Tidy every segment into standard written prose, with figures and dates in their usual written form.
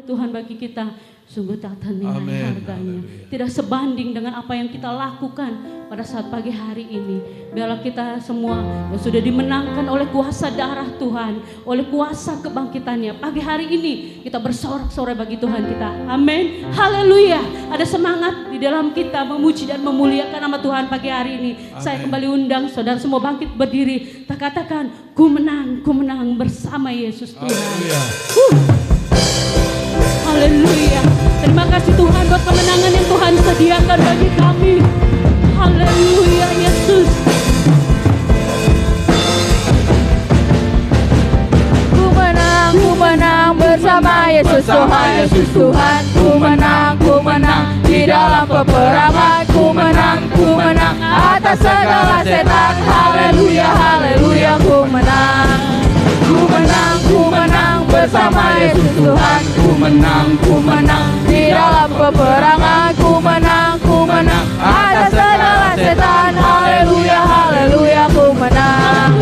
Tuhan bagi kita sungguh tak ternilai harganya. Tidak sebanding dengan apa yang kita lakukan pada saat pagi hari ini. Biarlah kita semua yang sudah dimenangkan oleh kuasa darah Tuhan, oleh kuasa kebangkitannya, pagi hari ini kita bersorak-sorai bagi Tuhan kita. Amin. Haleluya. Ada semangat di dalam kita memuji dan memuliakan nama Tuhan pagi hari ini. Amen. Saya kembali undang saudara semua bangkit berdiri. Tak katakan ku menang bersama Yesus Tuhan. Haleluya. Terima kasih Tuhan buat kemenangan yang Tuhan sediakan bagi kami. Haleluya Yesus. Ku menang bersama Yesus Tuhan, Yesus Tuhan. Ku menang di dalam peperangan. Ku menang atas segala setan. Haleluya, haleluya. Ku menang bersama Yesus Tuhan. Ku menang di dalam peperangan. Ku menang atas segala setan. Haleluya, haleluya. Ku menang.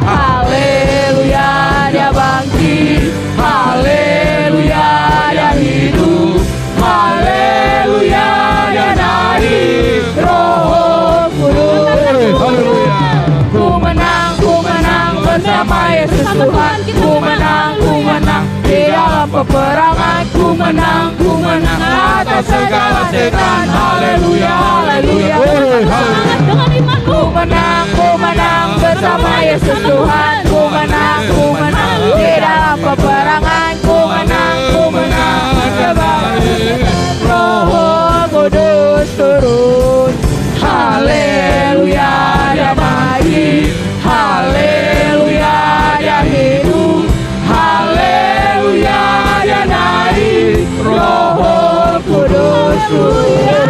Haleluya, dia bangkit. Haleluya, dia hidup. Haleluya, dia naik. Roh Kudus. Ku menang bersama Yesus Tuhan. Ku menang di dalam peperangan. Ku menang atas segala setan. Haleluya, haleluya. Dengan imanmu. Ku menang bersama Yesus Tuhan. Ku menang di dalam peperangan. Ku menang Roh Kudus turun. Haleluya, dia baik. Haleluya, dia hidup. Haleluya, dia naik. Roh Kudus turun.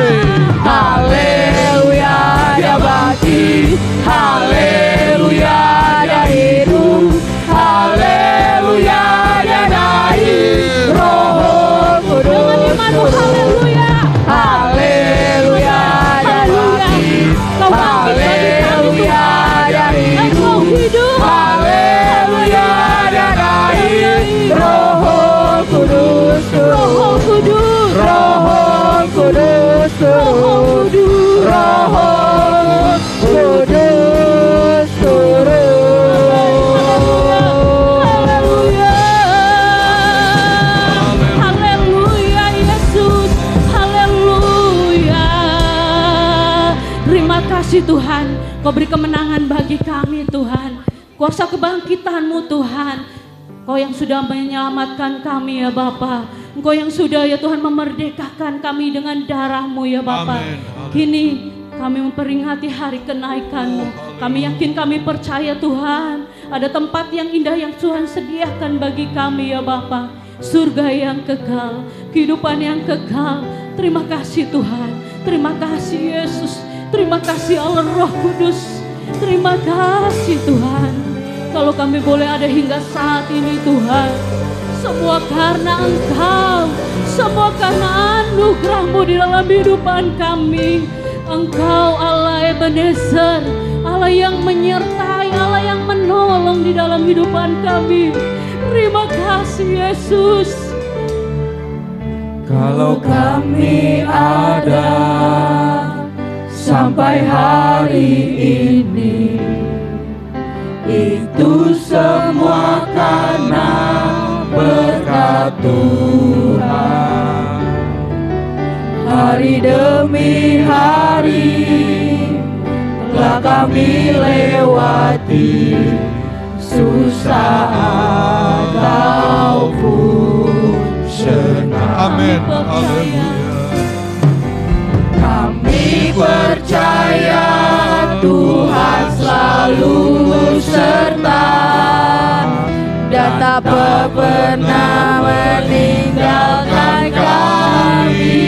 Haleluya, dia bangkit. Haleluya, dia hidup. Haleluya, dia naik. Roh Kudus turun. Haleluya, dia bangkit. Haleluya, dia hidup. Haleluya, dia naik. Roh Kudus turun. Roh Kudus turun. Roh Kudus turun. Haleluya. Haleluya Yesus. Haleluya. Terima kasih Tuhan. Kau beri kemenangan bagi kami Tuhan. Kuasa kebangkitan-Mu Tuhan. Kau yang sudah menyelamatkan kami ya Bapa. Engkau yang sudah ya Tuhan memerdekakan kami dengan darah-Mu ya Bapa. Kini kami memperingati hari kenaikan-Mu. Kami yakin, kami percaya Tuhan, ada tempat yang indah yang Tuhan sediakan bagi kami ya Bapa. Surga yang kekal, kehidupan yang kekal. Terima kasih Tuhan. Terima kasih Yesus. Terima kasih Allah Roh Kudus. Terima kasih Tuhan. Kalau kami boleh ada hingga saat ini Tuhan, semua karena Engkau, semua karena anugerah-Mu di dalam kehidupan kami. Engkau Allah Ebenezer, Allah yang menyertai, Allah yang menolong di dalam kehidupan kami. Terima kasih Yesus. Kalau kami ada sampai hari ini, itu semua karena berkat Tuhan. Hari demi hari telah kami lewati, susah ataupun senang. Amin. Haleluya. Kami percaya Tuhan selalu serta dan tak pernah meninggalkan kami.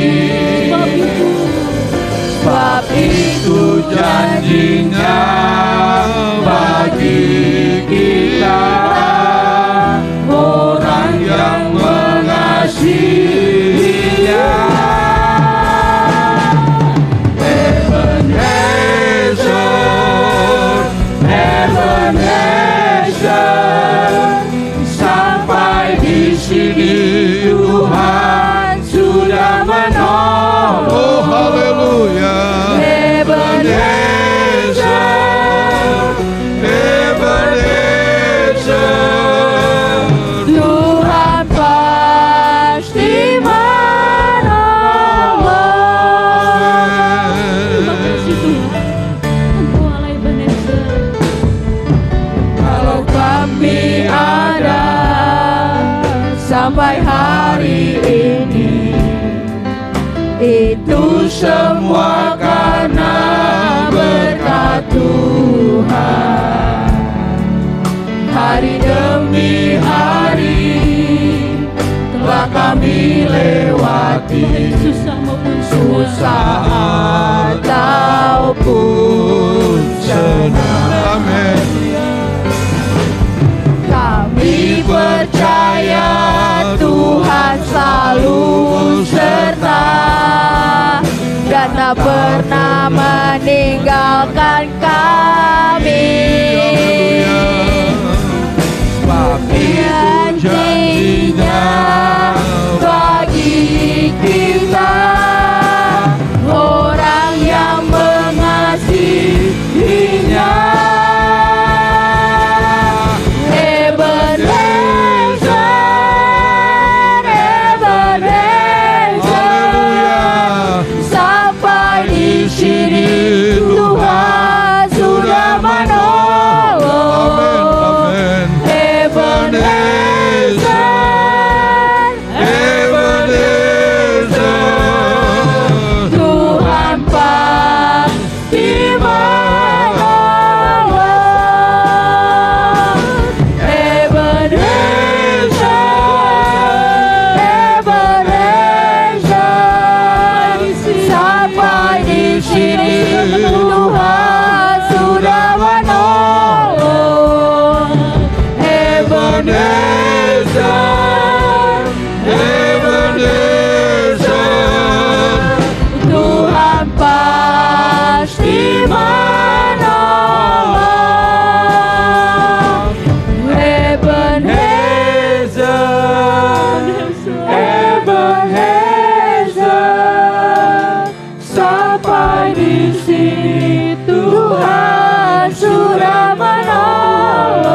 Sebab itu janjinya bagi kita, orang yang mengasihinya. Ebenezer, sampai di sini Tuhan kami ada sampai hari ini, itu semua karena berkat Tuhan. Hari demi hari telah kami lewati, susah ataupun senang. Kami percaya Tuhan selalu serta dan tak pernah meninggalkan kami. Janjinya bagi kita, orang yang mengasihinya. Ebenezer, Ebenezer, sampai di sini Tuhan sudah menolong. Tuhan pasti menolong. Ebenezer, Ebenezer, sampai di sini Tuhan sudah menolong. Ebenezer, Ebenezer, Tuhan pasti menolong. Ebenezer, Ebenezer, sampai di sini Tuhan sudah menolong.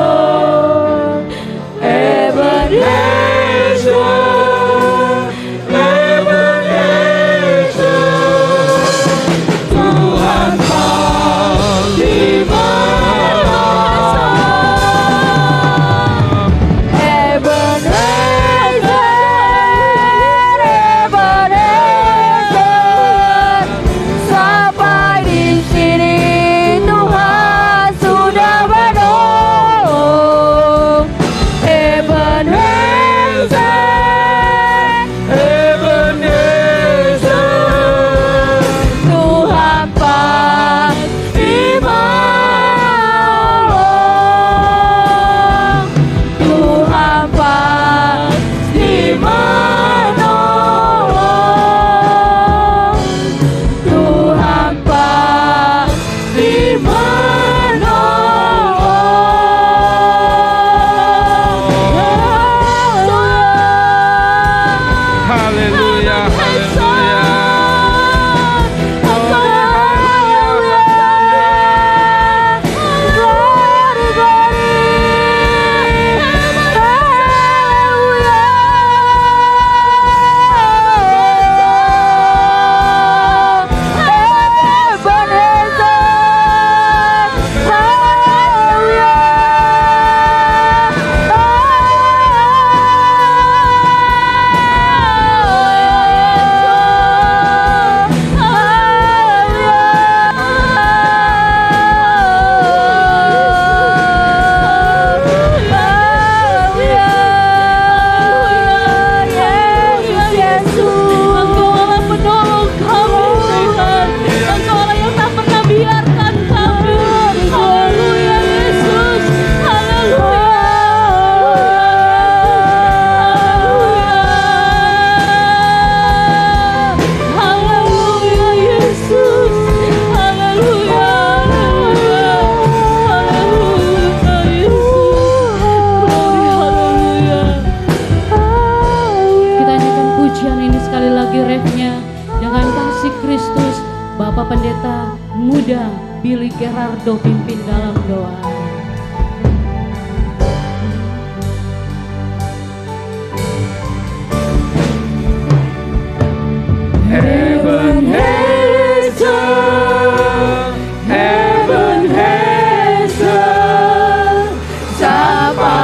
Ebenezer, Ebenezer, Tuhan pasti menolong. Ebenezer, Ebenezer, sampai di sini Tuhan sudah menolong. Ebenezer, Ebenezer, Tuhan pasti menolong. Tuhan pasti menolong. Tuhan pasti menolong. Haleluya, haleluya. Bapak Pendeta Muda Billy Gerardo pimpin dalam doa. Ebenezer, Ebenezer, sampai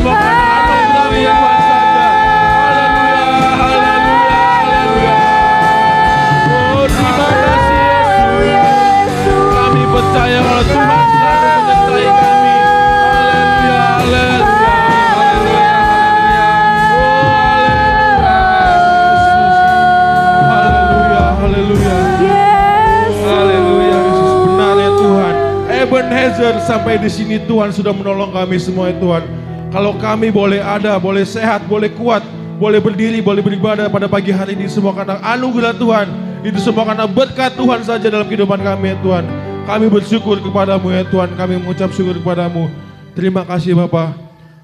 semua karena anugerah-Mu Tuhan saja. Haleluya, haleluya, haleluya. Oh, terima kasih Yesus. Kami percaya kalau Tuhan selalu menyertai kami. Haleluya, haleluya, haleluya, haleluya. Haleluya, haleluya, Yesus benar ya Tuhan. Ebenezer, sampai di sini Tuhan sudah menolong kami semua ya Tuhan. Kalau kami boleh ada, boleh sehat, boleh kuat, boleh berdiri, boleh beribadah pada pagi hari ini, semua karena anugerah Tuhan. Itu semua karena berkat Tuhan saja dalam kehidupan kami ya Tuhan. Kami bersyukur kepadamu ya Tuhan, kami mengucap syukur kepadamu. Terima kasih Bapa.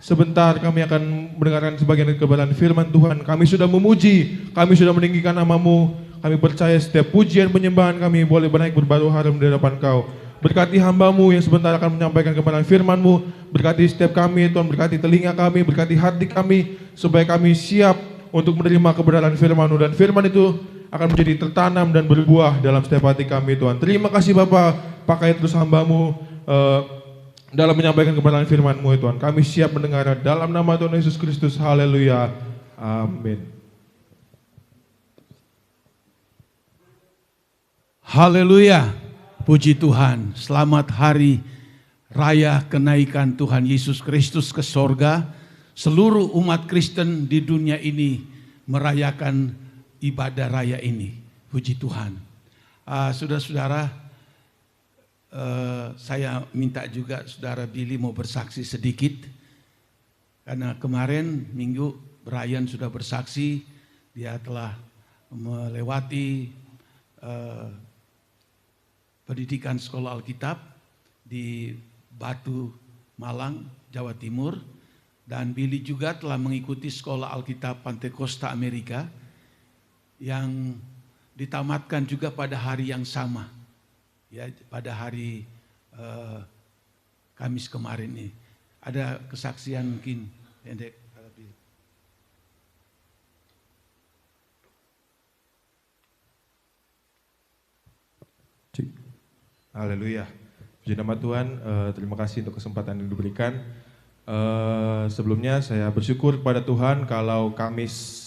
Sebentar kami akan mendengarkan sebagian kebenaran firman Tuhan. Kami sudah memuji, kami sudah meninggikan nama-Mu. Kami percaya setiap pujian penyembahan kami boleh naik berbau harum di hadapan Kau. Berkati hamba-Mu yang sebentar akan menyampaikan kebenaran firman-Mu. Berkati setiap kami Tuhan, berkati telinga kami, berkati hati kami, supaya kami siap untuk menerima kebenaran firman-Mu. Dan firman itu akan menjadi tertanam dan berbuah dalam setiap hati kami Tuhan. Terima kasih Bapa, pakai terus hamba-Mu dalam menyampaikan kebenaran firman-Mu ya Tuhan. Kami siap mendengar dalam nama Tuhan Yesus Kristus. Haleluya. Amin. Haleluya. Puji Tuhan. Selamat hari raya kenaikan Tuhan Yesus Kristus ke sorga. Seluruh umat Kristen di dunia ini merayakan ibadah raya ini. Puji Tuhan. Saudara-saudara, saya minta juga saudara Billy mau bersaksi sedikit. Karena kemarin minggu Brian sudah bersaksi, dia telah melewati pendidikan sekolah Alkitab di Batu, Malang, Jawa Timur. Dan Billy juga telah mengikuti sekolah Alkitab Pantekosta Amerika yang ditamatkan juga pada hari yang sama. Ya, pada hari Kamis kemarin ini. Ada kesaksian mungkin pendek. Haleluya. Puji nama Tuhan, terima kasih untuk kesempatan yang diberikan. Sebelumnya saya bersyukur kepada Tuhan kalau Kamis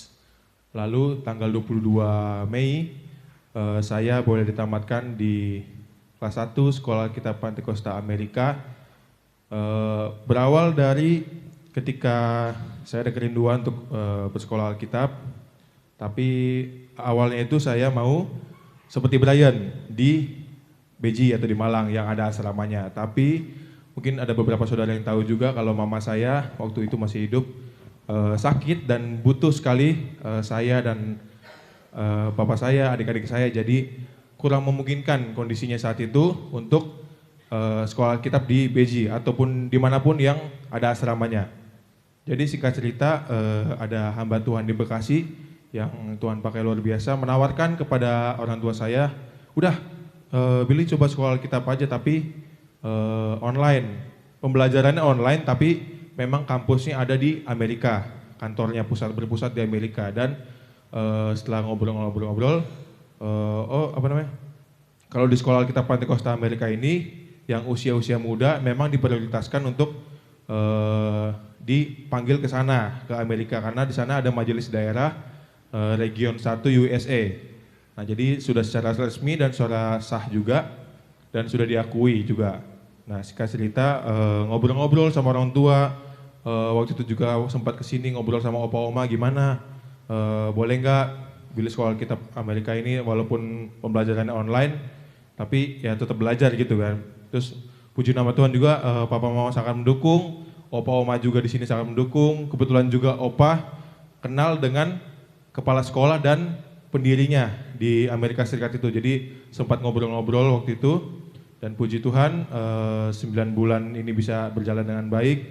lalu tanggal 22 Mei saya boleh ditamatkan di kelas 1 Sekolah Alkitab Pantekosta Amerika. Berawal dari ketika saya ada kerinduan untuk bersekolah Alkitab, tapi awalnya itu saya mau seperti Brian di Beji atau di Malang yang ada asramanya. Tapi mungkin ada beberapa saudara yang tahu juga kalau mama saya waktu itu masih hidup sakit dan butuh sekali saya dan bapak saya, adik-adik saya, jadi kurang memungkinkan kondisinya saat itu untuk sekolah Alkitab di Beji ataupun dimanapun yang ada asramanya. Jadi singkat cerita ada hamba Tuhan di Bekasi yang Tuhan pakai luar biasa menawarkan kepada orang tua saya, udah Billy coba sekolah Alkitab aja tapi online, pembelajarannya online tapi memang kampusnya ada di Amerika, kantornya berpusat di Amerika. Dan setelah ngobrol-ngobrol, kalau di sekolah Alkitab Pantekosta Amerika ini yang usia-usia muda memang diprioritaskan untuk dipanggil ke sana, ke Amerika, karena di sana ada majelis daerah Region 1 USA. Nah, jadi sudah secara resmi dan secara sah juga dan sudah diakui juga. Nah, singkat cerita ngobrol-ngobrol sama orang tua, waktu itu juga sempat kesini ngobrol sama opa oma gimana, boleh nggak Billy sekolah Alkitab Amerika ini walaupun pembelajarannya online, tapi ya tetap belajar gitu kan. Terus puji nama Tuhan juga papa mama sangat mendukung, opa oma juga di sini sangat mendukung. Kebetulan juga opa kenal dengan kepala sekolah dan pendirinya di Amerika Serikat itu. Jadi sempat ngobrol-ngobrol waktu itu dan puji Tuhan 9 bulan ini bisa berjalan dengan baik.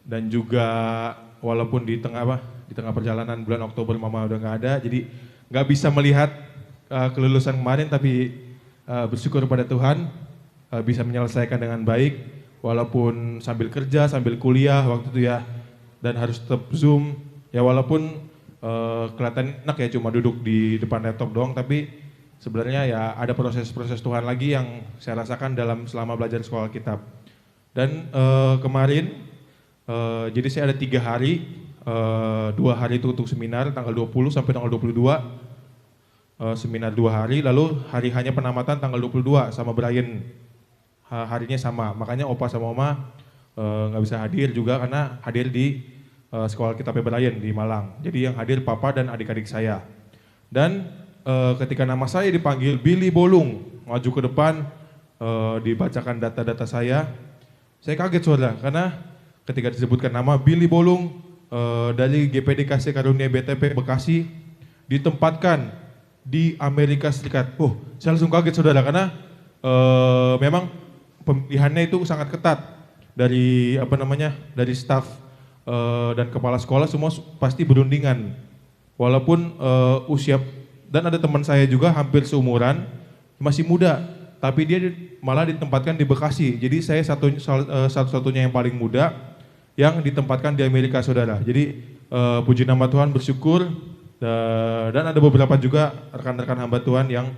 Dan juga walaupun di tengah perjalanan bulan Oktober mama udah nggak ada, jadi nggak bisa melihat kelulusan kemarin, tapi bersyukur pada Tuhan bisa menyelesaikan dengan baik walaupun sambil kerja, sambil kuliah waktu itu ya, dan harus tetap Zoom ya, walaupun kelihatan enak ya cuma duduk di depan laptop doang, tapi sebenarnya ya ada proses-proses Tuhan lagi yang saya rasakan selama belajar sekolah Alkitab. Dan kemarin Jadi saya ada 3 hari, 2 hari itu untuk seminar tanggal 20 sampai tanggal 22, seminar 2 hari, lalu hari hanya penamatan tanggal 22 sama Brian, harinya sama, makanya Opa sama Oma nggak bisa hadir juga karena hadir di sekolah kita Brian di Malang. Jadi yang hadir Papa dan adik-adik saya. Dan ketika nama saya dipanggil Billy Bolung, maju ke depan, dibacakan data-data saya kaget saudara, karena ketika disebutkan nama Billy Bolung dari GPD Kasih Karunia BTP Bekasi ditempatkan di Amerika Serikat. Saya langsung kaget saudara, karena memang pemilihannya itu sangat ketat dari dari staf dan kepala sekolah semua pasti berundingan. Walaupun usia, dan ada teman saya juga hampir seumuran, masih muda, tapi dia malah ditempatkan di Bekasi. Jadi saya satu-satunya yang paling muda yang ditempatkan di Amerika saudara. Jadi puji nama Tuhan, bersyukur, dan ada beberapa juga rekan-rekan hamba Tuhan yang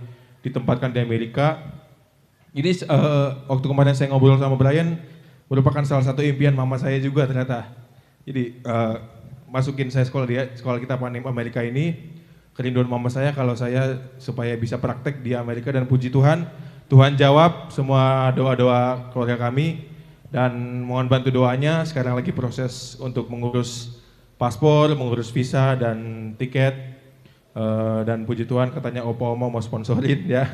ditempatkan di Amerika. Ini waktu kemarin saya ngobrol sama Brian, merupakan salah satu impian mama saya juga ternyata. Jadi masukin saya sekolah kita Panim Amerika ini, kerinduan mama saya kalau saya supaya bisa praktek di Amerika, dan puji Tuhan, Tuhan jawab semua doa-doa keluarga kami, dan mohon bantu doanya. Sekarang lagi proses untuk mengurus paspor, mengurus visa dan tiket, dan puji Tuhan katanya Opa Oma mau sponsorin ya.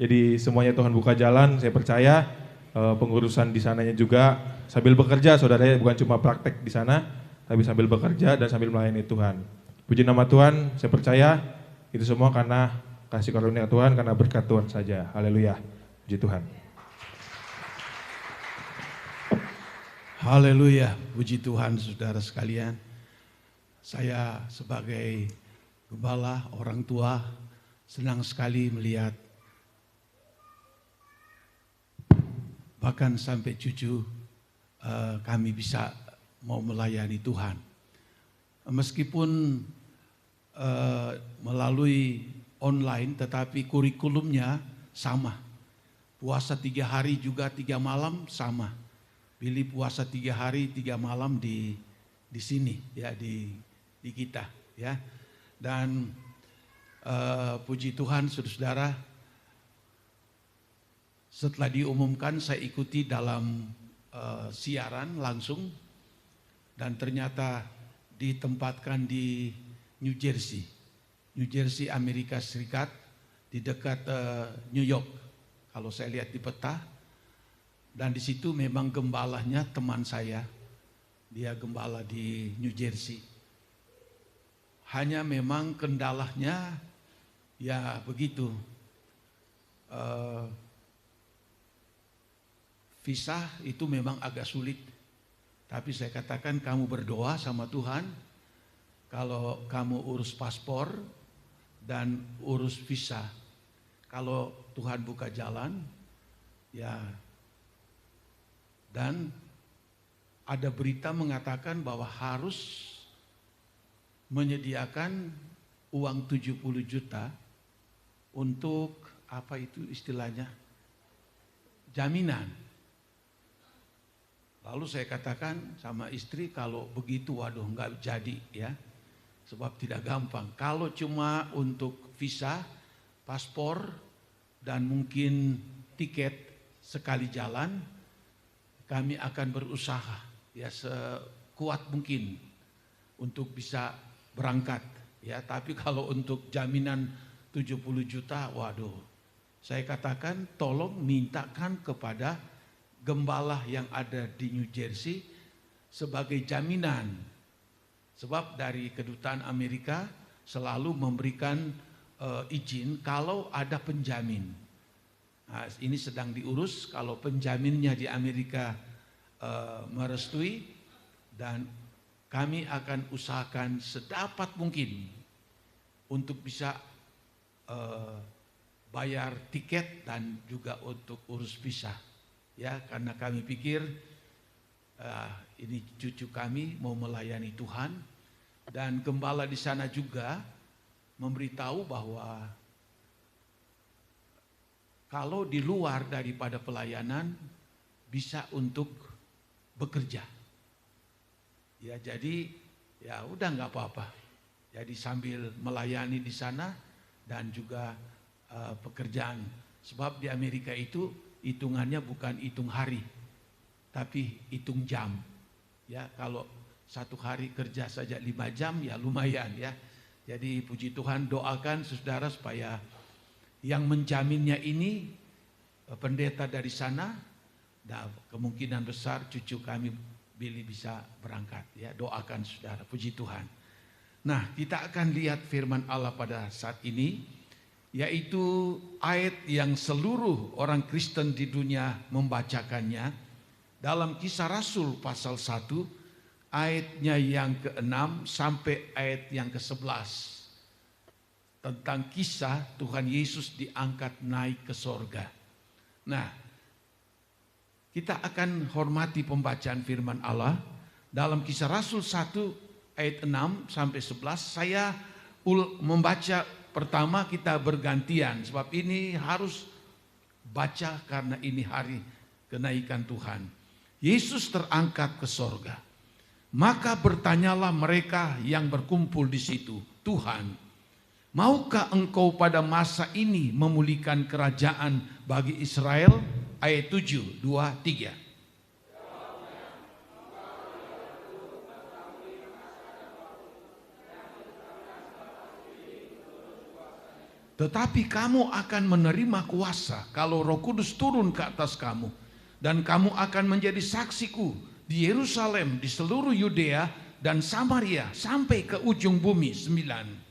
Jadi semuanya Tuhan buka jalan, saya percaya pengurusan di sananya juga sambil bekerja saudara, bukan cuma praktek di sana, tapi sambil bekerja dan sambil melayani Tuhan. Puji nama Tuhan, saya percaya itu semua karena kasih karunia Tuhan, karena berkat Tuhan saja. Haleluya, puji Tuhan. Haleluya, puji Tuhan saudara sekalian. Saya sebagai gembala, orang tua, senang sekali melihat bahkan sampai cucu kami bisa mau melayani Tuhan. Meskipun melalui online, tetapi kurikulumnya sama. Puasa 3 hari juga 3 malam sama. Billy puasa 3 hari 3 malam di sini ya, di kita ya. Dan puji Tuhan saudara-saudara, setelah diumumkan saya ikuti dalam siaran langsung, dan ternyata ditempatkan di New Jersey Amerika Serikat, di dekat New York kalau saya lihat di peta. Dan di situ memang gembalanya teman saya, dia gembala di New Jersey. Hanya memang kendalanya ya begitu, visa itu memang agak sulit. Tapi saya katakan kamu berdoa sama Tuhan, kalau kamu urus paspor dan urus visa, kalau Tuhan buka jalan ya. Dan ada berita mengatakan bahwa harus menyediakan uang 70 juta untuk apa itu istilahnya, jaminan. Lalu saya katakan sama istri, kalau begitu waduh nggak jadi ya, sebab tidak gampang. Kalau cuma untuk visa, paspor, dan mungkin tiket sekali jalan, kami akan berusaha ya sekuat mungkin untuk bisa berangkat ya. Tapi kalau untuk jaminan 70 juta, waduh, saya katakan tolong mintakan kepada gembala yang ada di New Jersey sebagai jaminan. Sebab dari kedutaan Amerika selalu memberikan izin kalau ada penjamin. Nah, ini sedang diurus, kalau penjaminnya di Amerika merestui, dan kami akan usahakan sedapat mungkin untuk bisa bayar tiket dan juga untuk urus visa. Ya, karena kami pikir ini cucu kami mau melayani Tuhan, dan gembala di sana juga memberitahu bahwa kalau di luar daripada pelayanan bisa untuk bekerja. Ya jadi ya udah nggak apa-apa. Jadi sambil melayani di sana dan juga pekerjaan. Sebab di Amerika itu hitungannya bukan hitung hari, tapi hitung jam. Ya kalau satu hari kerja saja 5 jam ya lumayan ya. Jadi puji Tuhan, doakan saudara supaya yang menjaminnya ini pendeta dari sana. Dan kemungkinan besar cucu kami Billy bisa berangkat ya. Doakan saudara, puji Tuhan. Nah, kita akan lihat firman Allah pada saat ini, yaitu ayat yang seluruh orang Kristen di dunia membacakannya dalam Kisah Rasul pasal 1 ayatnya yang ke-6 sampai ayat yang ke-11 tentang kisah Tuhan Yesus diangkat naik ke sorga. Nah, kita akan hormati pembacaan firman Allah dalam Kisah Rasul 1 ayat 6 sampai 11. Saya membaca pertama, kita bergantian sebab ini harus baca karena ini hari kenaikan Tuhan. Yesus terangkat ke sorga. Maka bertanyalah mereka yang berkumpul di situ, Tuhan, maukah engkau pada masa ini memulihkan kerajaan bagi Israel? Ayat 7, 2, 3. Tetapi kamu akan menerima kuasa kalau Roh Kudus turun ke atas kamu. Dan kamu akan menjadi saksiku di Yerusalem, di seluruh Yudea dan Samaria sampai ke ujung bumi. 9.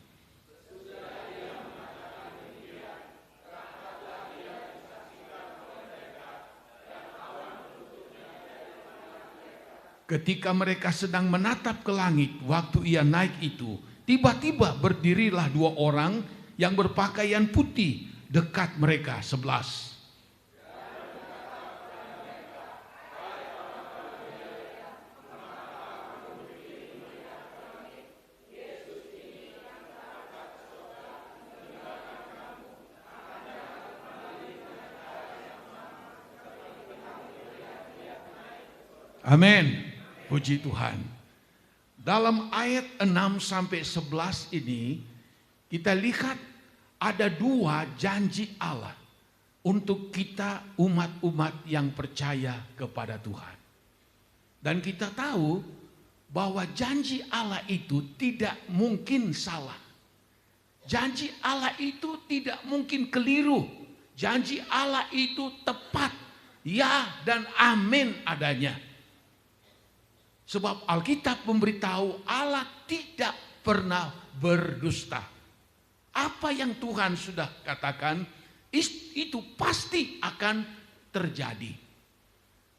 Ketika mereka sedang menatap ke langit waktu ia naik itu, tiba-tiba berdirilah 2 orang yang berpakaian putih dekat mereka. 11. Amin. Puji Tuhan. Dalam ayat 6 sampai 11 ini kita lihat ada 2 janji Allah untuk kita umat-umat yang percaya kepada Tuhan. Dan kita tahu bahwa janji Allah itu tidak mungkin salah. Janji Allah itu tidak mungkin keliru. Janji Allah itu tepat. Ya dan amin adanya. Sebab Alkitab memberitahu Allah tidak pernah berdusta. Apa yang Tuhan sudah katakan itu pasti akan terjadi.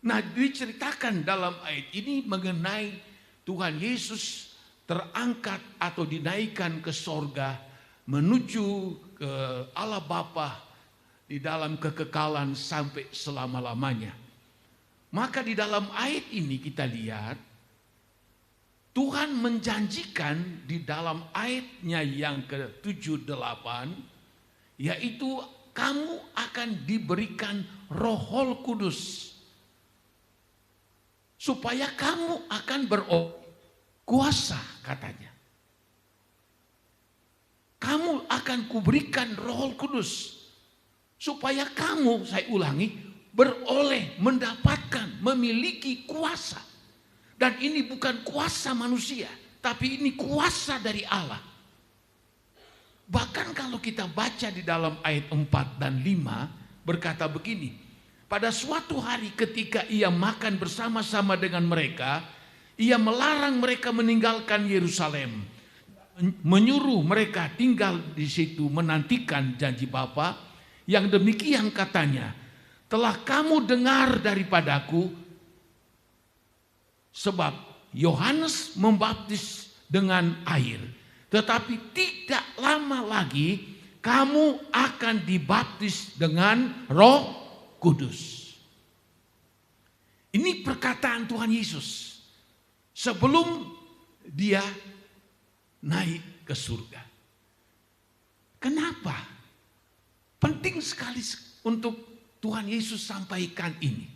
Nah, diceritakan dalam ayat ini mengenai Tuhan Yesus terangkat atau dinaikkan ke sorga menuju ke Allah Bapa di dalam kekekalan sampai selama-lamanya. Maka di dalam ayat ini kita lihat Tuhan menjanjikan di dalam ayatnya yang ke-7-8, yaitu kamu akan diberikan Roh Kudus. Supaya kamu akan berkuasa katanya. Kamu akan kuberikan Roh Kudus. Supaya kamu, saya ulangi, beroleh mendapatkan, memiliki kuasa. Dan ini bukan kuasa manusia, tapi ini kuasa dari Allah. Bahkan kalau kita baca di dalam ayat 4 dan 5 berkata begini, pada suatu hari ketika ia makan bersama-sama dengan mereka, ia melarang mereka meninggalkan Yerusalem, menyuruh mereka tinggal di situ menantikan janji Bapa. Yang demikian katanya, telah kamu dengar daripadaku, sebab Yohanes membaptis dengan air, tetapi tidak lama lagi kamu akan dibaptis dengan Roh Kudus. Ini perkataan Tuhan Yesus sebelum dia naik ke surga. Kenapa? Penting sekali untuk Tuhan Yesus sampaikan ini.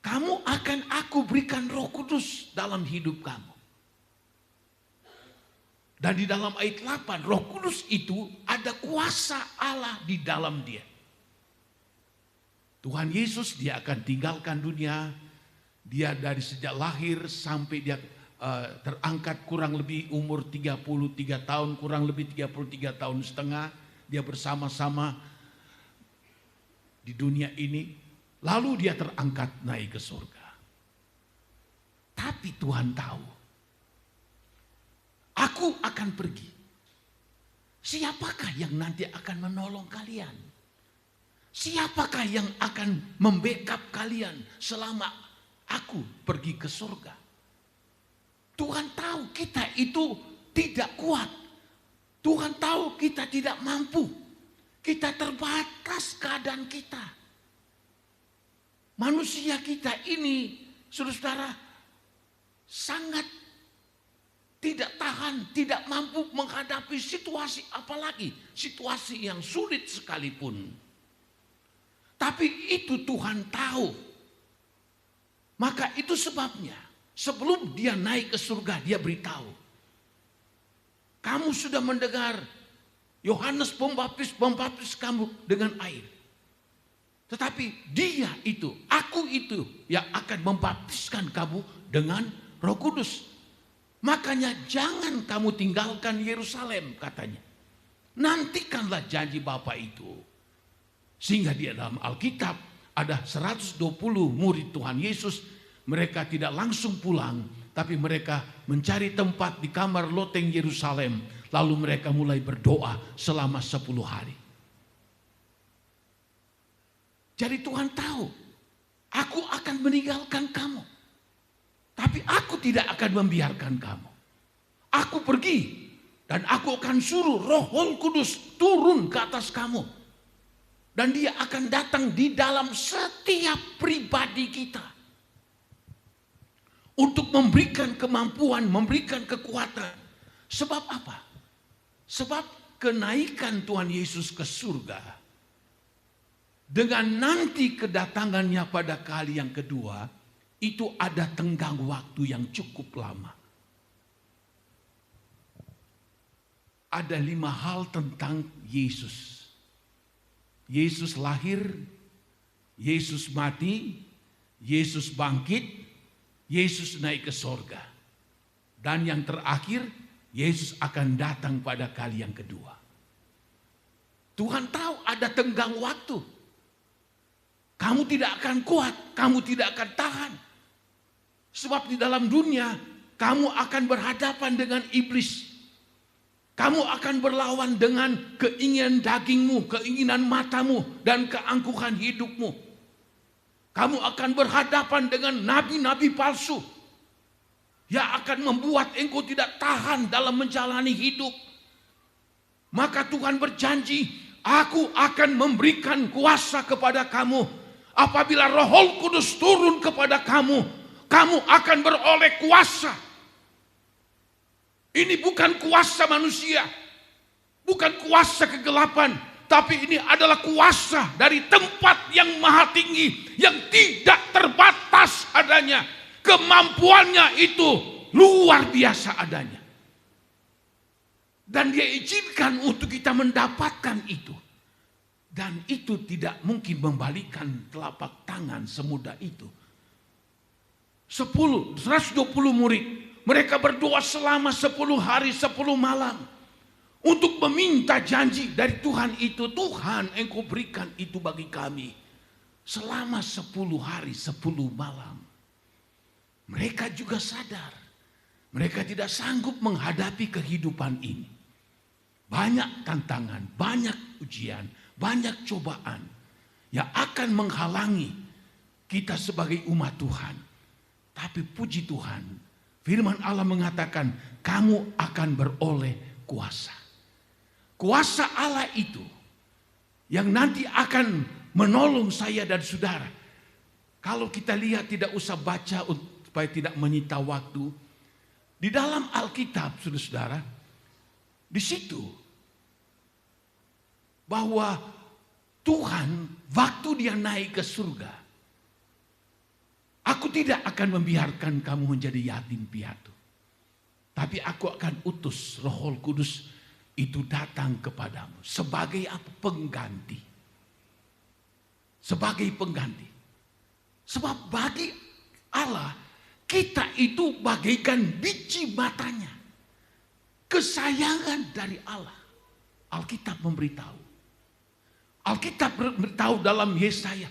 kamu akan aku berikan Roh Kudus dalam hidup kamu. Dan di dalam ayat 8, Roh Kudus itu ada kuasa Allah di dalam dia. Tuhan Yesus dia akan tinggalkan dunia. Dia dari sejak lahir sampai dia terangkat kurang lebih umur 33 tahun, kurang lebih 33 tahun setengah. Dia bersama-sama di dunia ini. Lalu dia terangkat naik ke surga. Tapi Tuhan tahu, aku akan pergi. Siapakah yang nanti akan menolong kalian? Siapakah yang akan membackup kalian selama aku pergi ke surga? Tuhan tahu kita itu tidak kuat. Tuhan tahu kita tidak mampu. Kita terbatas keadaan kita. Manusia kita ini, saudara-saudara, sangat tidak tahan, tidak mampu menghadapi situasi, apalagi situasi yang sulit sekalipun. Tapi itu Tuhan tahu. Maka itu sebabnya sebelum dia naik ke surga, dia beritahu. Kamu sudah mendengar Yohanes membaptis kamu dengan air. Tetapi dia itu, aku itu yang akan membaptiskan kamu dengan Roh Kudus. Makanya jangan kamu tinggalkan Yerusalem, katanya. Nantikanlah janji Bapa itu. Sehingga di dalam Alkitab ada 120 murid Tuhan Yesus. Mereka tidak langsung pulang, tapi mereka mencari tempat di kamar loteng Yerusalem. Lalu mereka mulai berdoa selama 10 hari. Jadi Tuhan tahu, aku akan meninggalkan kamu. Tapi aku tidak akan membiarkan kamu. Aku pergi dan aku akan suruh Roh Kudus turun ke atas kamu. Dan dia akan datang di dalam setiap pribadi kita. Untuk memberikan kemampuan, memberikan kekuatan. Sebab apa? Sebab kenaikan Tuhan Yesus ke surga. Dengan nanti kedatangannya pada kali yang kedua, itu ada tenggang waktu yang cukup lama. Ada 5 hal tentang Yesus. Yesus lahir, Yesus mati, Yesus bangkit, Yesus naik ke sorga. Dan yang terakhir, Yesus akan datang pada kali yang kedua. Tuhan tahu ada tenggang waktu. Kamu tidak akan kuat, kamu tidak akan tahan. Sebab di dalam dunia, kamu akan berhadapan dengan iblis. Kamu akan berlawan dengan keinginan dagingmu, keinginan matamu, dan keangkuhan hidupmu. Kamu akan berhadapan dengan nabi-nabi palsu. Yang akan membuat engkau tidak tahan dalam menjalani hidup. Maka Tuhan berjanji, aku akan memberikan kuasa kepada kamu. Apabila Roh Kudus turun kepada kamu, kamu akan beroleh kuasa. Ini bukan kuasa manusia, bukan kuasa kegelapan, tapi ini adalah kuasa dari tempat yang maha tinggi, yang tidak terbatas adanya. Kemampuannya itu luar biasa adanya. Dan dia izinkan untuk kita mendapatkan itu. Dan itu tidak mungkin membalikan telapak tangan semudah itu. 120 murid. Mereka berdoa selama 10 hari 10 malam. Untuk meminta janji dari Tuhan itu. Tuhan, engkau berikan itu bagi kami. Selama 10 hari 10 malam. Mereka juga sadar. Mereka tidak sanggup menghadapi kehidupan ini. Banyak tantangan, banyak ujian, banyak cobaan yang akan menghalangi kita sebagai umat Tuhan. Tapi puji Tuhan, firman Allah mengatakan kamu akan beroleh kuasa. Kuasa Allah itu yang nanti akan menolong saya dan saudara. Kalau kita lihat, tidak usah baca supaya tidak menyita waktu. Di dalam Alkitab, saudara-saudara, di situ bahwa Tuhan waktu dia naik ke surga, Aku tidak akan membiarkan kamu menjadi yatim piatu. Tapi aku akan utus Roh Kudus itu datang kepadamu sebagai apa? Pengganti. Sebagai pengganti. Sebab bagi Allah, kita itu bagaikan biji matanya. Kesayangan dari Allah. Alkitab memberitahu. Alkitab memberitahu dalam Yesaya.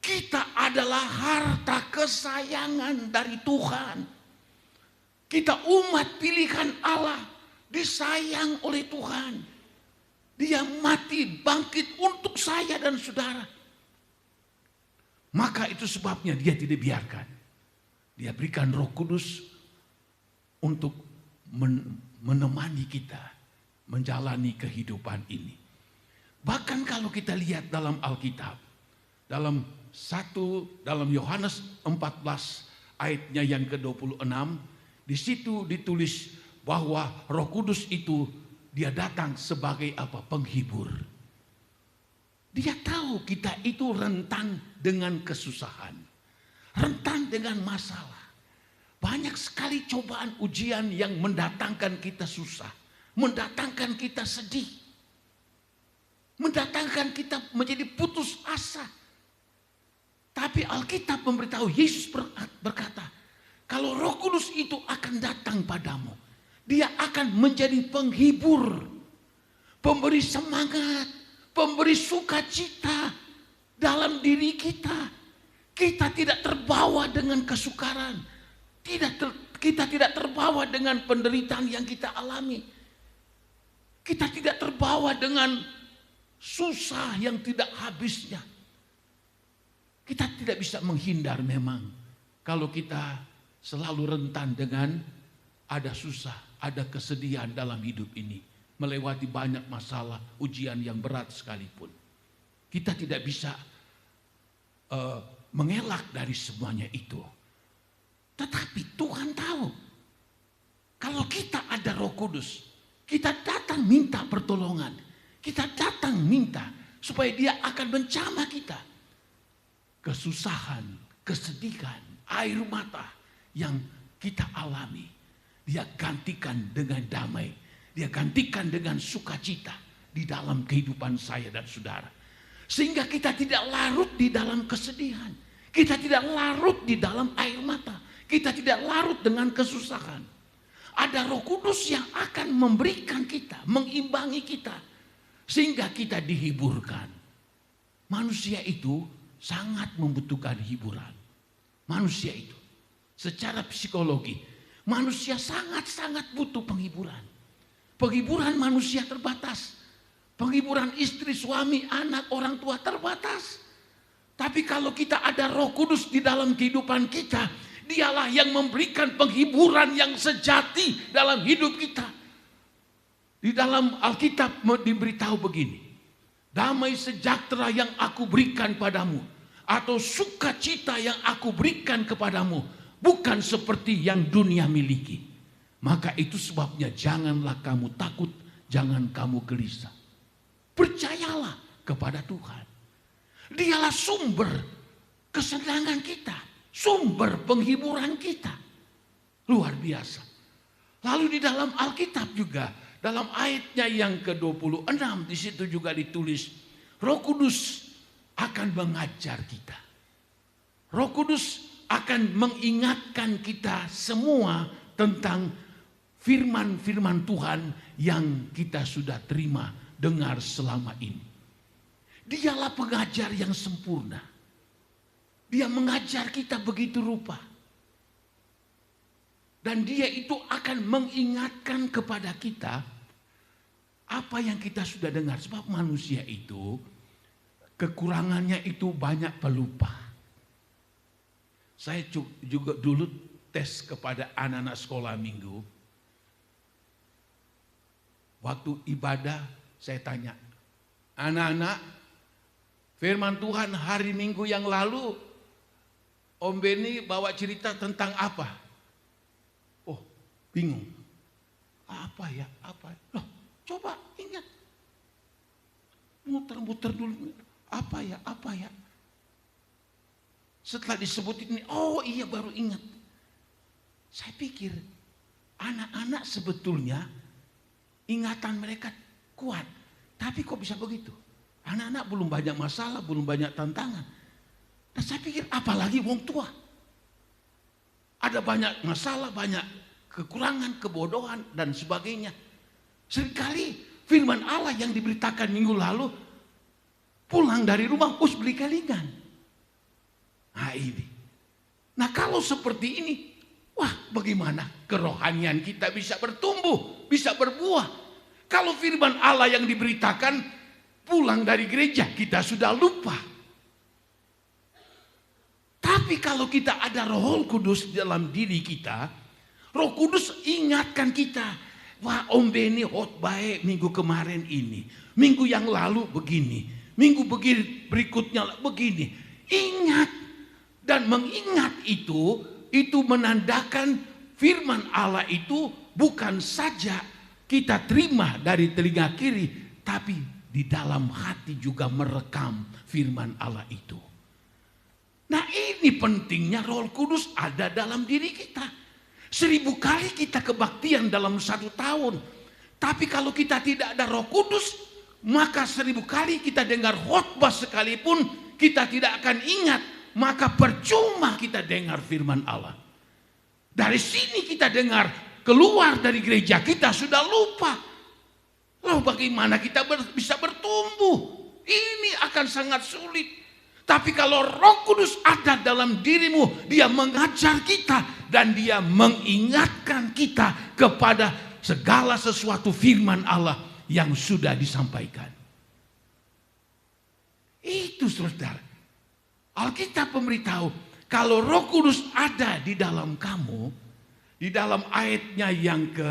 Kita adalah harta kesayangan dari Tuhan. Kita umat pilihan Allah. Disayang oleh Tuhan. Dia mati bangkit untuk saya dan saudara. Maka itu sebabnya dia tidak biarkan. Dia berikan Roh Kudus untuk menemani kita menjalani kehidupan ini. Bahkan kalau kita lihat dalam Alkitab, dalam Yohanes 14 ayatnya yang ke-26, di situ ditulis bahwa Roh Kudus itu dia datang sebagai apa? Penghibur. Dia tahu kita itu rentan dengan kesusahan, rentan dengan masalah. Banyak sekali cobaan ujian yang mendatangkan kita susah, mendatangkan kita sedih, mendatangkan kita menjadi putus asa. Tapi Alkitab memberitahu, Yesus berkata, kalau Roh Kudus itu akan datang padamu, dia akan menjadi penghibur, pemberi semangat, pemberi sukacita dalam diri kita. Kita tidak terbawa dengan kesukaran. Kita tidak terbawa dengan penderitaan yang kita alami. Kita tidak terbawa dengan susah yang tidak habisnya. Kita tidak bisa menghindar memang. Kalau kita selalu rentan dengan ada susah, ada kesedihan dalam hidup ini. Melewati banyak masalah, ujian yang berat sekalipun. Kita tidak bisa mengelak dari semuanya itu. Tetapi Tuhan tahu, kalau kita ada Roh Kudus, kita datang minta pertolongan. Kita datang minta supaya dia akan menjamah kita. Kesusahan, kesedihan, air mata yang kita alami, dia gantikan dengan damai. Dia gantikan dengan sukacita di dalam kehidupan saya dan saudara. Sehingga kita tidak larut di dalam kesedihan. Kita tidak larut di dalam air mata. Kita tidak larut dengan kesusahan. Ada Roh Kudus yang akan memberikan kita, mengimbangi kita. Sehingga kita dihiburkan. Manusia itu sangat membutuhkan hiburan. Manusia itu. Secara psikologi. Manusia sangat-sangat butuh penghiburan. Penghiburan manusia terbatas. Penghiburan istri, suami, anak, orang tua terbatas. Tapi kalau kita ada Roh Kudus di dalam kehidupan kita, dialah yang memberikan penghiburan yang sejati dalam hidup kita. Di dalam Alkitab diberitahu begini. Damai sejahtera yang aku berikan padamu, atau sukacita yang aku berikan kepadamu, bukan seperti yang dunia miliki. Maka itu sebabnya janganlah kamu takut, jangan kamu gelisah. Percayalah kepada Tuhan. Dialah sumber kesenangan kita, sumber penghiburan kita. Luar biasa. Lalu di dalam Alkitab juga, dalam ayatnya yang ke-26 di situ juga ditulis, Roh Kudus akan mengajar kita. Roh Kudus akan mengingatkan kita semua tentang firman-firman Tuhan yang kita sudah terima, dengar selama ini. Dialah pengajar yang sempurna. Dia mengajar kita begitu rupa. Dan dia itu akan mengingatkan kepada kita apa yang kita sudah dengar. Sebab manusia itu kekurangannya itu banyak pelupa. Saya juga dulu tes kepada anak-anak sekolah minggu. Waktu ibadah saya tanya, anak-anak, firman Tuhan hari Minggu yang lalu, Om Beni bawa cerita tentang apa? Oh, bingung. Apa ya? Apa? Loh, coba ingat. Muter-muter dulu. Apa ya? Apa ya? setelah disebut ini, oh iya baru ingat. Saya pikir anak-anak sebetulnya ingatan mereka kuat. Tapi kok bisa begitu? Anak-anak belum banyak masalah, belum banyak tantangan. Dan saya pikir apalagi wong tua. Ada banyak masalah, banyak kekurangan, kebodohan dan sebagainya. Seringkali firman Allah yang diberitakan minggu lalu, pulang dari rumah, beli kelingan. Nah ini. Nah kalau seperti ini, wah bagaimana kerohanian kita bisa bertumbuh, bisa berbuah. Kalau firman Allah yang diberitakan, pulang dari gereja kita sudah lupa. Tapi kalau kita ada Roh Kudus dalam diri kita, Roh Kudus ingatkan kita, wah Om Beni khotbah minggu kemarin ini, minggu yang lalu begini, minggu begini berikutnya begini. Ingat, dan mengingat itu menandakan firman Allah itu bukan saja kita terima dari telinga kiri, tapi di dalam hati juga merekam firman Allah itu. Nah ini pentingnya Roh Kudus ada dalam diri kita. 1000 kali kita kebaktian dalam 1 tahun. Tapi kalau kita tidak ada Roh Kudus, maka 1000 kali kita dengar khotbah sekalipun kita tidak akan ingat. Maka percuma kita dengar firman Allah. Dari sini kita dengar, keluar dari gereja kita sudah lupa. Lalu bagaimana kita bisa bertumbuh? Ini akan sangat sulit. Tapi kalau Roh Kudus ada dalam dirimu, dia mengajar kita dan dia mengingatkan kita kepada segala sesuatu firman Allah yang sudah disampaikan. Itu saudara. Alkitab memberitahu, kalau Roh Kudus ada di dalam kamu, di dalam ayatnya yang ke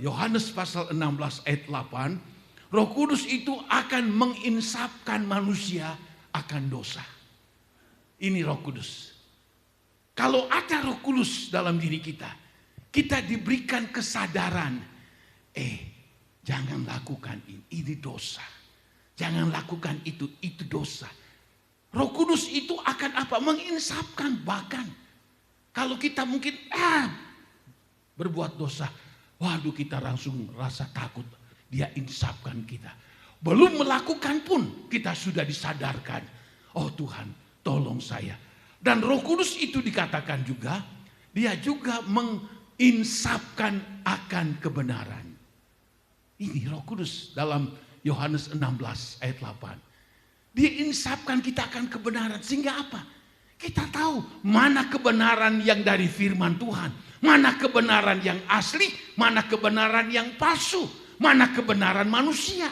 Yohanes pasal 16 ayat 8, Roh Kudus itu akan menginsafkan manusia akan dosa. Ini Roh Kudus. Kalau ada Roh Kudus dalam diri kita, kita diberikan kesadaran, jangan lakukan ini dosa. Jangan lakukan itu dosa. Roh Kudus itu akan apa? Menginsafkan. Bahkan kalau kita mungkin berbuat dosa, waduh kita langsung rasa takut. Dia insafkan kita. Belum melakukan pun kita sudah disadarkan. Oh Tuhan, tolong saya. Dan Roh Kudus itu dikatakan juga, dia juga menginsafkan akan kebenaran. Ini Roh Kudus dalam Yohanes 16 ayat 8. Dia insafkan kita akan kebenaran. Sehingga apa? Kita tahu mana kebenaran yang dari firman Tuhan. Mana kebenaran yang asli, mana kebenaran yang palsu. Mana kebenaran manusia.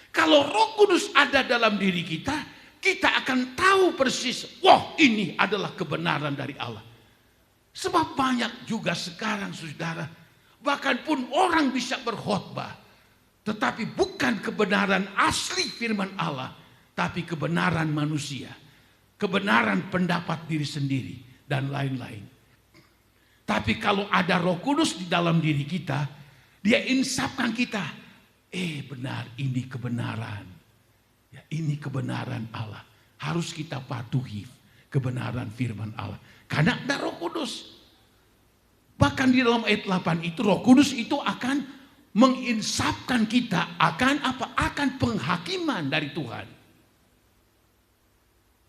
Kalau Roh Kudus ada dalam diri kita, kita akan tahu persis, wah ini adalah kebenaran dari Allah. Sebab banyak juga sekarang saudara, bahkan pun orang bisa berkhotbah, tetapi bukan kebenaran asli firman Allah, tapi kebenaran manusia, kebenaran pendapat diri sendiri, dan lain-lain. Tapi kalau ada Roh Kudus di dalam diri kita, dia insafkan kita. Benar, ini kebenaran. Ya, ini kebenaran Allah. Harus kita patuhi kebenaran firman Allah. Karena ada Roh Kudus. Bahkan di dalam ayat 8 itu Roh Kudus itu akan menginsafkan kita akan apa? Akan penghakiman dari Tuhan.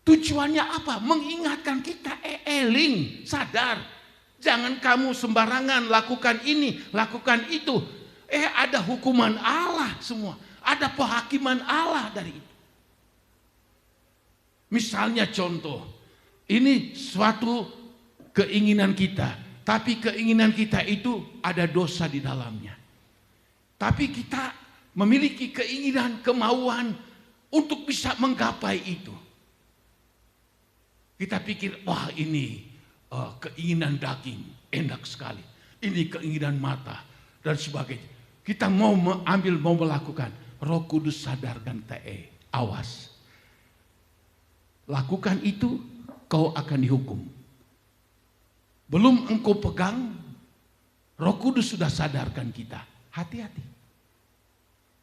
Tujuannya apa? Mengingatkan kita, eling, sadar. Jangan kamu sembarangan lakukan ini, lakukan itu. Ada hukuman Allah semua. Ada penghakiman Allah dari itu. Misalnya contoh. Ini suatu keinginan kita. Tapi keinginan kita itu ada dosa di dalamnya. Tapi kita memiliki keinginan, kemauan untuk bisa menggapai itu. Kita pikir, wah ini keinginan daging, enak sekali. Ini keinginan mata dan sebagainya. Kita mau melakukan. Roh Kudus sadarkan awas. Lakukan itu, kau akan dihukum. Belum engkau pegang, Roh Kudus sudah sadarkan kita. Hati-hati.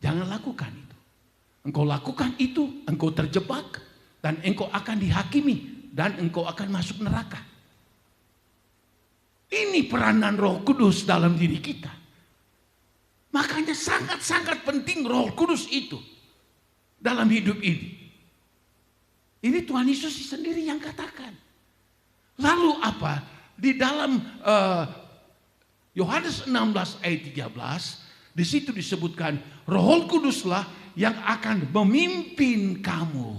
Jangan lakukan itu. Engkau lakukan itu, engkau terjebak. Dan engkau akan dihakimi dan engkau akan masuk neraka. Ini peranan Roh Kudus dalam diri kita. Makanya sangat-sangat penting Roh Kudus itu dalam hidup ini. Ini Tuhan Yesus sendiri yang katakan. Lalu apa? Di dalam Yohanes 16 ayat 13, di situ disebutkan Roh Kuduslah yang akan memimpin kamu,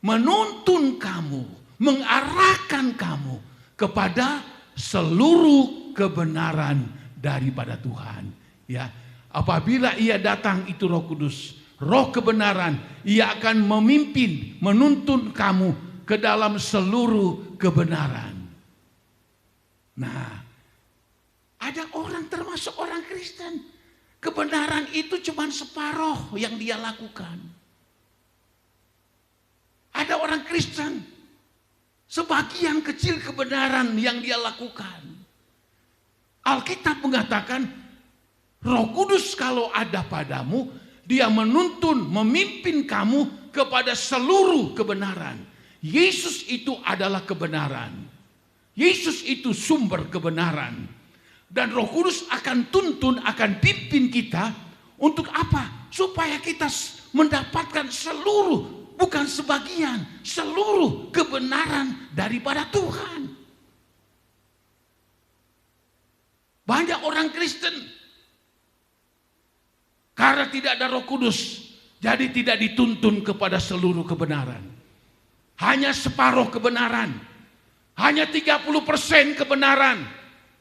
menuntun kamu, mengarahkan kamu kepada seluruh kebenaran daripada Tuhan. Ya, apabila Ia datang itu Roh Kudus, Roh kebenaran, Ia akan memimpin, menuntun kamu ke dalam seluruh kebenaran. Nah, ada orang termasuk orang Kristen, kebenaran itu cuma separuh yang dia lakukan. Ada orang Kristen, sebagian kecil kebenaran yang dia lakukan. Alkitab mengatakan, Roh Kudus kalau ada padamu, Dia menuntun, memimpin kamu kepada seluruh kebenaran. Yesus itu adalah kebenaran. Yesus itu sumber kebenaran. Dan Roh Kudus akan tuntun, akan pimpin kita untuk apa? Supaya kita mendapatkan seluruh, bukan sebagian, seluruh kebenaran daripada Tuhan. Banyak orang Kristen karena tidak ada Roh Kudus, jadi tidak dituntun kepada seluruh kebenaran. Hanya separuh kebenaran, hanya 30% kebenaran,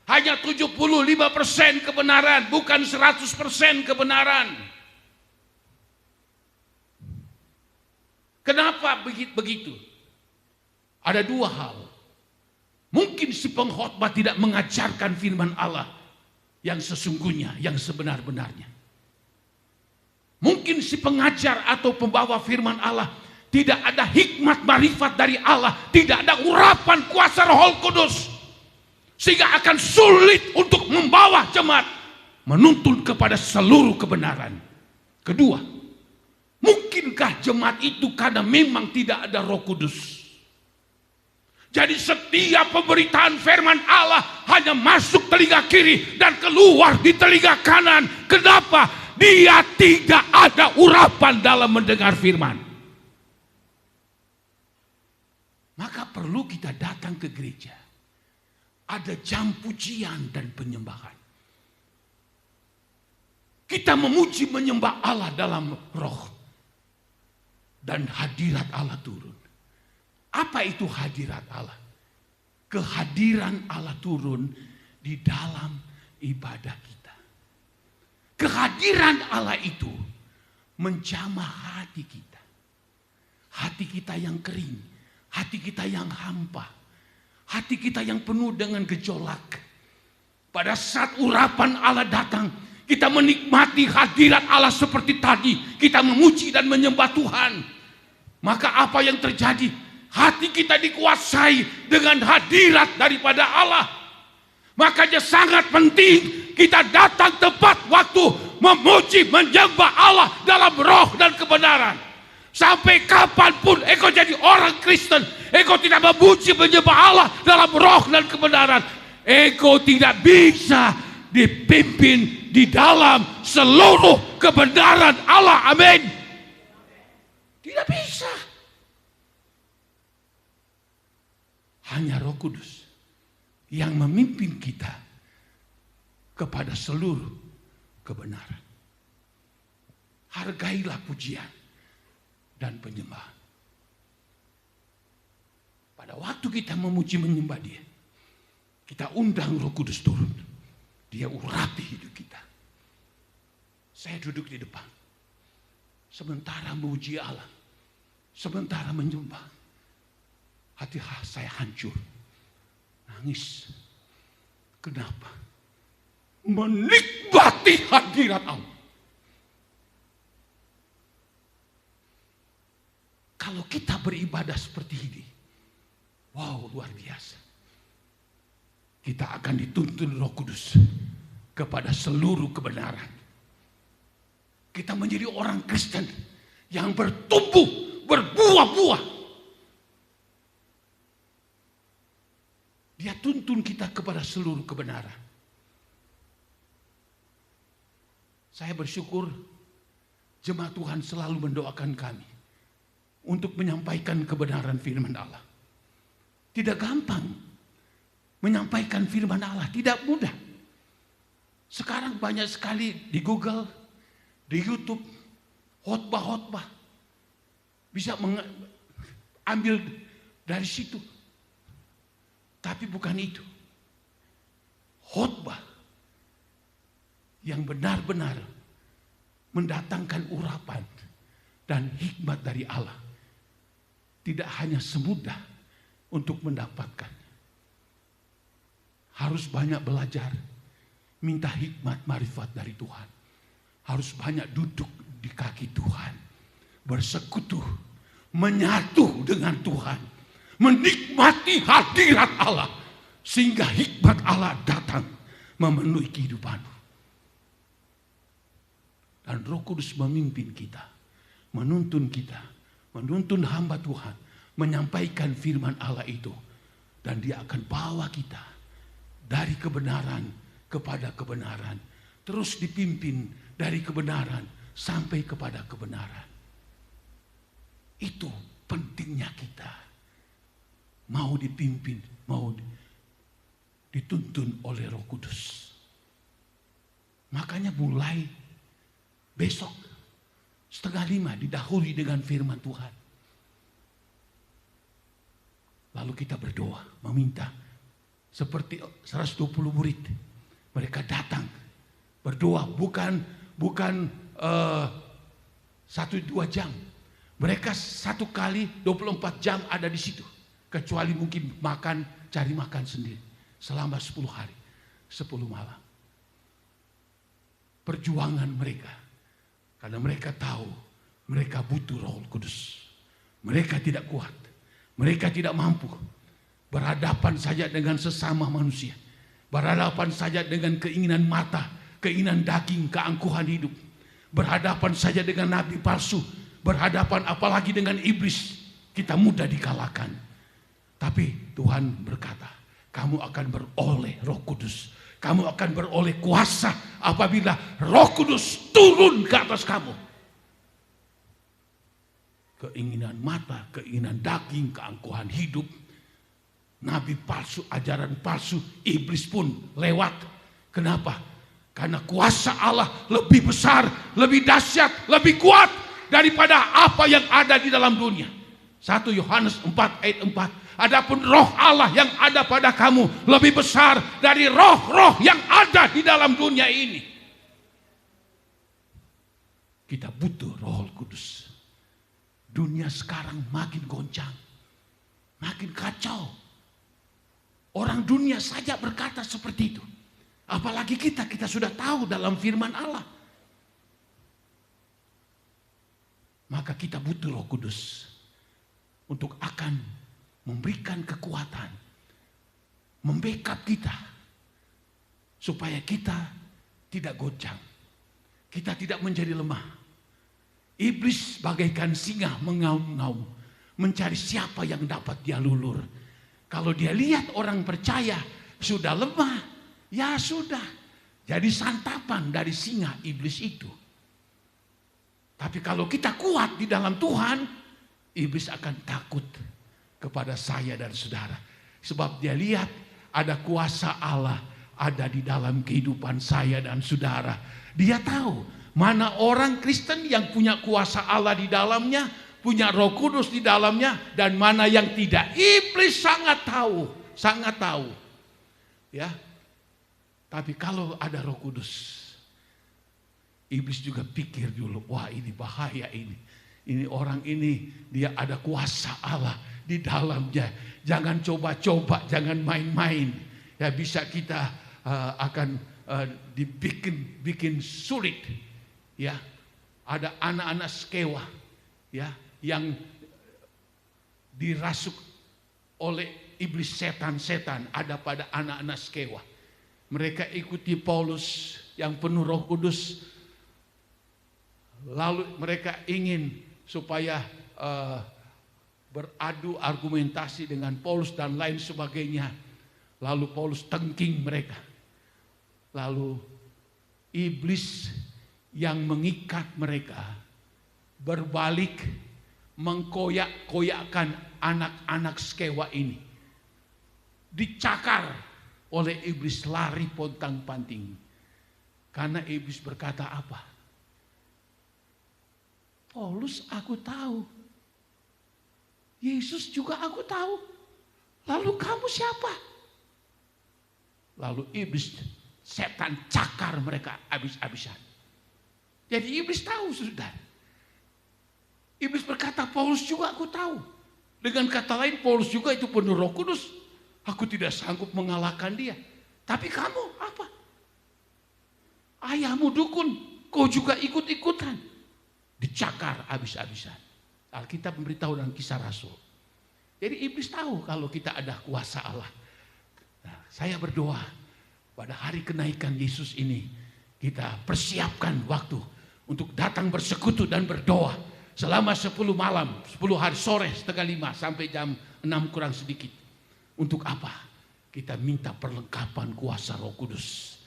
hanya 75% kebenaran, bukan 100% kebenaran. Kenapa begitu? Ada dua hal. Mungkin si pengkhotbah tidak mengajarkan firman Allah yang sesungguhnya, yang sebenar-benarnya. Mungkin si pengajar atau pembawa firman Allah tidak ada hikmat marifat dari Allah, tidak ada urapan kuasa Roh Kudus, sehingga akan sulit untuk membawa jemaat menuntun kepada seluruh kebenaran. Kedua, mungkinkah jemaat itu karena memang tidak ada Roh Kudus? Jadi setiap pemberitaan firman Allah hanya masuk telinga kiri dan keluar di telinga kanan. Kenapa? Dia tidak ada urapan dalam mendengar firman. Maka perlu kita datang ke gereja. Ada jam pujian dan penyembahan. Kita memuji menyembah Allah dalam roh. Dan hadirat Allah turun. Apa itu hadirat Allah? Kehadiran Allah turun di dalam ibadah kita. Kehadiran Allah itu menjamah hati kita. Hati kita yang kering, hati kita yang hampa, hati kita yang penuh dengan gejolak. Pada saat urapan Allah datang, kita menikmati hadirat Allah seperti tadi. Kita memuji dan menyembah Tuhan. Maka apa yang terjadi? Hati kita dikuasai dengan hadirat daripada Allah. Makanya sangat penting kita datang tepat waktu memuji, menyembah Allah dalam roh dan kebenaran. Sampai kapanpun engkau jadi orang Kristen, engkau tidak memuji, menyembah Allah dalam roh dan kebenaran, engkau tidak bisa dipimpin di dalam seluruh kebenaran Allah. Amin. Tidak bisa. Hanya Roh Kudus yang memimpin kita kepada seluruh kebenaran. Hargailah pujian dan penyembahan. Pada waktu kita memuji menyembah Dia, kita undang Roh Kudus turun. Dia urapi hidup kita. Saya duduk di depan. Sementara memuji Allah, sementara menyembah, hati saya hancur. Nangis. Kenapa? Menikmati hadirat Allah. Kalau kita beribadah seperti ini, wow, luar biasa. Kita akan dituntun Roh Kudus kepada seluruh kebenaran. Kita menjadi orang Kristen yang bertumbuh, berbuah-buah. tuntun kita kepada seluruh kebenaran. Saya bersyukur jemaat Tuhan selalu mendoakan kami untuk menyampaikan kebenaran firman Allah. Tidak gampang menyampaikan firman Allah, tidak mudah. Sekarang banyak sekali di Google, di YouTube, khotbah-khotbah. Bisa ambil dari situ. Tapi bukan itu. Khotbah yang benar-benar mendatangkan urapan dan hikmat dari Allah. Tidak hanya semudah untuk mendapatkan. Harus banyak belajar, minta hikmat marifat dari Tuhan. Harus banyak duduk di kaki Tuhan, bersekutu, menyatu dengan Tuhan, menikmati hadirat Allah, sehingga hikmat Allah datang memenuhi kehidupanmu. Dan Roh Kudus memimpin kita, menuntun kita, menuntun hamba Tuhan, menyampaikan firman Allah itu. Dan Dia akan bawa kita dari kebenaran kepada kebenaran, terus dipimpin dari kebenaran sampai kepada kebenaran. Itu pentingnya kita. Mau dipimpin, mau dituntun oleh Roh Kudus. Makanya mulai besok 4:30 didahului dengan firman Tuhan. Lalu kita berdoa, meminta seperti 120 murid. Mereka datang berdoa bukan 1-2 jam. Mereka 1 kali 24 jam ada di situ. Kecuali mungkin cari makan sendiri. Selama 10 hari, 10 malam. Perjuangan mereka. Karena mereka tahu mereka butuh Roh Kudus. Mereka tidak kuat. Mereka tidak mampu. Berhadapan saja dengan sesama manusia. Berhadapan saja dengan keinginan mata, keinginan daging, keangkuhan hidup. Berhadapan saja dengan nabi palsu. Berhadapan apalagi dengan iblis. Kita mudah dikalahkan. Tapi Tuhan berkata, kamu akan beroleh Roh Kudus. Kamu akan beroleh kuasa apabila Roh Kudus turun ke atas kamu. Keinginan mata, keinginan daging, keangkuhan hidup, nabi palsu, ajaran palsu, iblis pun lewat. Kenapa? Karena kuasa Allah lebih besar, lebih dahsyat, lebih kuat daripada apa yang ada di dalam dunia. 1 Yohanes 4 ayat 4. Adapun roh Allah yang ada pada kamu lebih besar dari roh-roh yang ada di dalam dunia ini. Kita butuh Roh Kudus. Dunia sekarang makin goncang, makin kacau. Orang dunia saja berkata seperti itu. Apalagi kita sudah tahu dalam firman Allah. Maka kita butuh Roh Kudus untuk akan memberikan kekuatan, membackup kita, supaya kita tidak goncang, kita tidak menjadi lemah. Iblis bagaikan singa mengaum-ngaum, mencari siapa yang dapat dia lulur. Kalau dia lihat orang percaya sudah lemah, ya sudah, jadi santapan dari singa iblis itu. Tapi kalau kita kuat di dalam Tuhan, iblis akan takut kepada saya dan saudara. Sebab dia lihat ada kuasa Allah ada di dalam kehidupan saya dan saudara. Dia tahu mana orang Kristen yang punya kuasa Allah di dalamnya, punya Roh Kudus di dalamnya, dan mana yang tidak. Iblis sangat tahu. Ya. Tapi kalau ada Roh Kudus, iblis juga pikir dulu, wah ini bahaya ini. Ini orang ini dia ada kuasa Allah di dalamnya. Jangan coba-coba, jangan main-main. Ya bisa kita akan dibikin sulit. Ya, ada anak-anak Skewa, ya, yang dirasuk oleh iblis setan-setan ada pada anak-anak Skewa. Mereka ikuti Paulus yang penuh Roh Kudus. Lalu mereka ingin supaya beradu argumentasi dengan Paulus dan lain sebagainya. Lalu Paulus tengking mereka. Lalu iblis yang mengikat mereka berbalik mengkoyak-koyakkan anak-anak Skewa ini. Dicakar oleh iblis, lari pontang-panting. Karena iblis berkata apa? Paulus aku tahu. Yesus juga aku tahu. Lalu kamu siapa? Lalu iblis, setan cakar mereka habis-habisan. Jadi iblis tahu, saudara. Iblis berkata, Paulus juga aku tahu. Dengan kata lain, Paulus juga itu penuh Roh Kudus. Aku tidak sanggup mengalahkan dia. Tapi kamu apa? Ayahmu dukun, kau juga ikut-ikutan. Dicakar habis-habisan. Alkitab memberitahu dalam Kisah Rasul. Jadi iblis tahu kalau kita ada kuasa Allah. Nah, saya berdoa pada hari kenaikan Yesus ini, kita persiapkan waktu untuk datang bersekutu dan berdoa selama 10 malam, 10 hari sore setengah 5 sampai jam 6 kurang sedikit. Untuk apa? Kita minta perlengkapan kuasa Roh Kudus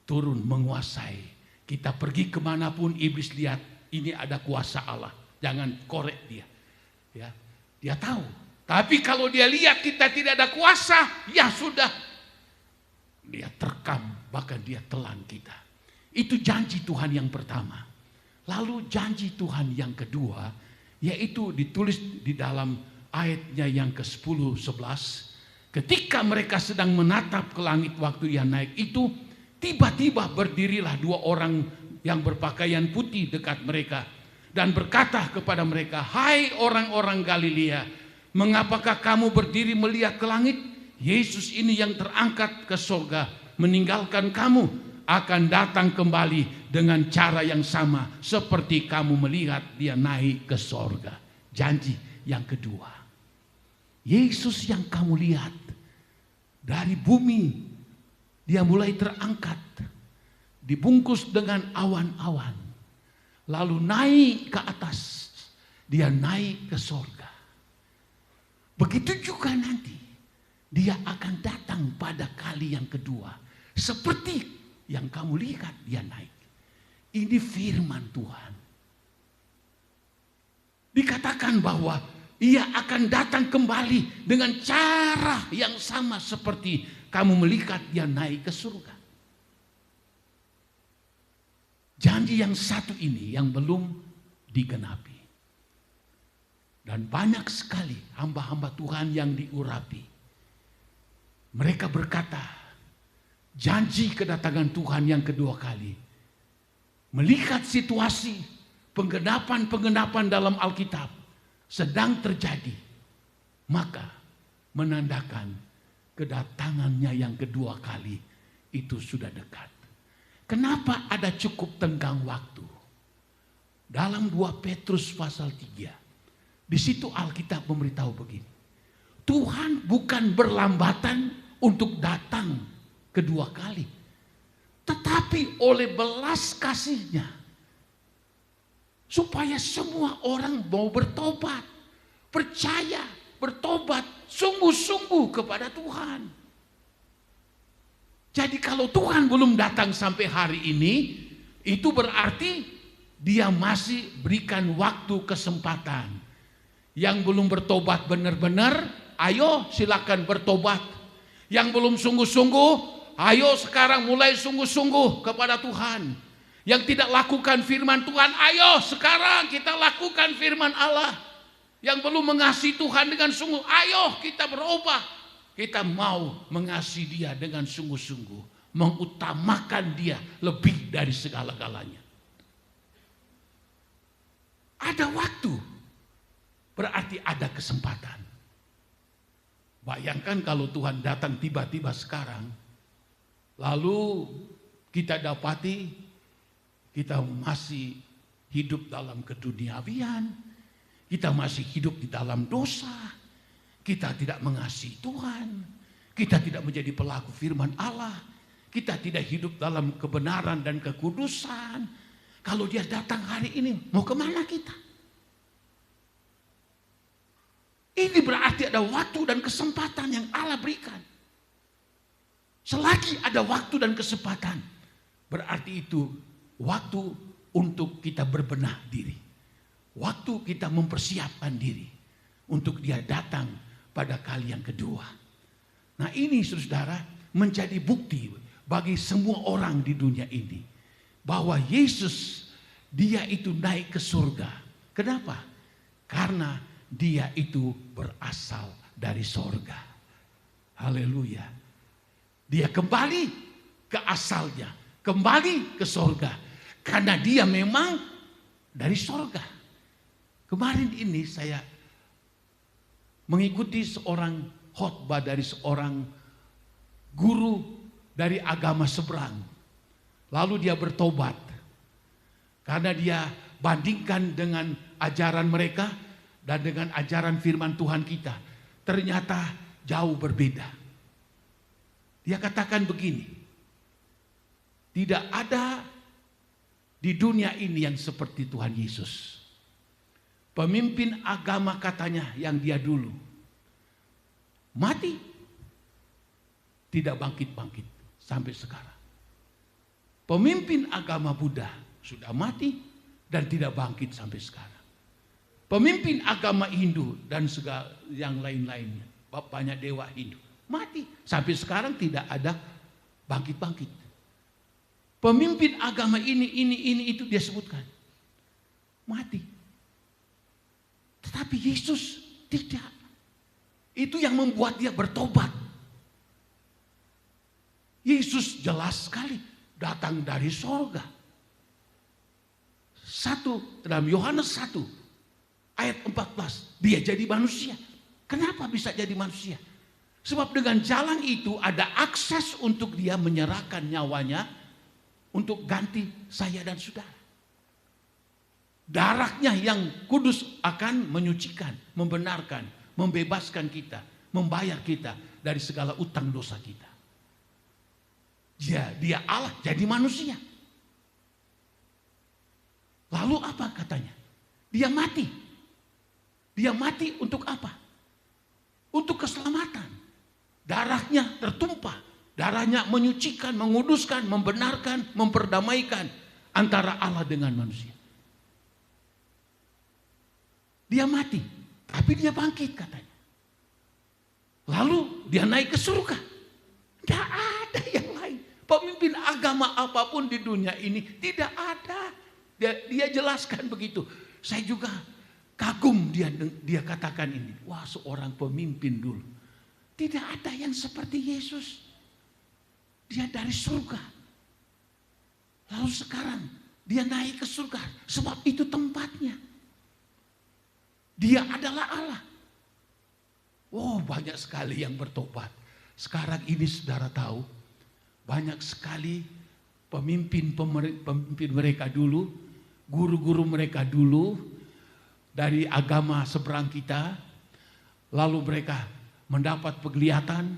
turun menguasai. Kita pergi kemanapun iblis lihat ini ada kuasa Allah, jangan korek dia. Ya, dia tahu. Tapi kalau dia lihat kita tidak ada kuasa, ya sudah. Dia terkam, bahkan dia telan kita. Itu janji Tuhan yang pertama. Lalu janji Tuhan yang kedua, yaitu ditulis di dalam ayatnya yang ke-10, 11. Ketika mereka sedang menatap ke langit waktu ia naik itu, tiba-tiba berdirilah 2 orang yang berpakaian putih dekat mereka. Dan berkata kepada mereka, hai orang-orang Galilea, mengapakah kamu berdiri melihat ke langit? Yesus ini yang terangkat ke surga meninggalkan kamu akan datang kembali dengan cara yang sama seperti kamu melihat dia naik ke surga. Janji yang kedua. Yesus yang kamu lihat dari bumi dia mulai terangkat, dibungkus dengan awan-awan, lalu naik ke atas, dia naik ke surga. Begitu juga nanti dia akan datang pada kali yang kedua, seperti yang kamu lihat dia naik. Ini firman Tuhan. Dikatakan bahwa ia akan datang kembali dengan cara yang sama seperti kamu melihat dia naik ke surga. Janji yang satu ini yang belum digenapi. Dan banyak sekali hamba-hamba Tuhan yang diurapi. Mereka berkata, janji kedatangan Tuhan yang kedua kali. Melihat situasi penggenapan-penggenapan dalam Alkitab sedang terjadi, maka menandakan kedatangannya yang kedua kali itu sudah dekat. Kenapa ada cukup tenggang waktu? Dalam 2 Petrus pasal 3, di situ Alkitab memberitahu begini. Tuhan bukan berlambatan untuk datang kedua kali, tetapi oleh belas kasih-Nya supaya semua orang mau bertobat, percaya, bertobat sungguh-sungguh kepada Tuhan. Jadi kalau Tuhan belum datang sampai hari ini, itu berarti dia masih berikan waktu kesempatan. Yang belum bertobat benar-benar, ayo silakan bertobat. Yang belum sungguh-sungguh, ayo sekarang mulai sungguh-sungguh kepada Tuhan. Yang tidak lakukan firman Tuhan, ayo sekarang kita lakukan firman Allah. Yang belum mengasihi Tuhan dengan sungguh, ayo kita berubah. Kita mau mengasihi dia dengan sungguh-sungguh. Mengutamakan dia lebih dari segala-galanya. Ada waktu, berarti ada kesempatan. Bayangkan kalau Tuhan datang tiba-tiba sekarang. Lalu kita dapati kita masih hidup dalam keduniawian, kita masih hidup di dalam dosa, kita tidak mengasihi Tuhan, kita tidak menjadi pelaku firman Allah, kita tidak hidup dalam kebenaran dan kekudusan. Kalau dia datang hari ini, mau kemana kita? Ini berarti ada waktu dan kesempatan yang Allah berikan. Selagi ada waktu dan kesempatan, berarti itu waktu untuk kita berbenah diri. Waktu kita mempersiapkan diri untuk dia datang pada kali yang kedua. Nah ini saudara menjadi bukti bagi semua orang di dunia ini. Bahwa Yesus dia itu naik ke surga. Kenapa? Karena dia itu berasal dari surga. Haleluya. Dia kembali ke asalnya. Kembali ke surga. Karena dia memang dari surga. Kemarin ini saya mengikuti seorang khotbah dari seorang guru dari agama seberang. Lalu dia bertobat. Karena dia bandingkan dengan ajaran mereka dan dengan ajaran firman Tuhan kita. Ternyata jauh berbeda. Dia katakan begini. Tidak ada di dunia ini yang seperti Tuhan Yesus. Pemimpin agama katanya yang dia dulu mati, tidak bangkit-bangkit sampai sekarang. Pemimpin agama Buddha sudah mati dan tidak bangkit sampai sekarang. Pemimpin agama Hindu dan segala yang lain-lainnya, banyak dewa Hindu mati sampai sekarang tidak ada bangkit-bangkit. Pemimpin agama ini itu dia sebutkan mati. Tetapi Yesus tidak. Itu yang membuat dia bertobat. Yesus jelas sekali datang dari sorga. Dalam Yohanes 1 ayat 14 dia jadi manusia. Kenapa bisa jadi manusia? Sebab dengan jalan itu ada akses untuk dia menyerahkan nyawanya untuk ganti saya dan saudara. Darahnya yang kudus akan menyucikan, membenarkan, membebaskan kita, membayar kita dari segala utang dosa kita. Dia Allah jadi manusia. Lalu apa katanya? Dia mati. Dia mati untuk apa? Untuk keselamatan. Darahnya tertumpah. Darahnya menyucikan, menguduskan, membenarkan, memperdamaikan antara Allah dengan manusia. Dia mati, tapi dia bangkit katanya. Lalu dia naik ke surga. Tidak ada yang lain. Pemimpin agama apapun di dunia ini tidak ada. Dia jelaskan begitu. Saya juga kagum dia katakan ini. Wah, seorang pemimpin dulu. Tidak ada yang seperti Yesus. Dia dari surga. Lalu sekarang dia naik ke surga. Sebab itu tempatnya. Dia adalah Allah. Oh, banyak sekali yang bertobat. Sekarang ini saudara tahu, banyak sekali pemimpin mereka dulu, guru-guru mereka dulu dari agama seberang kita, lalu mereka mendapat penglihatan,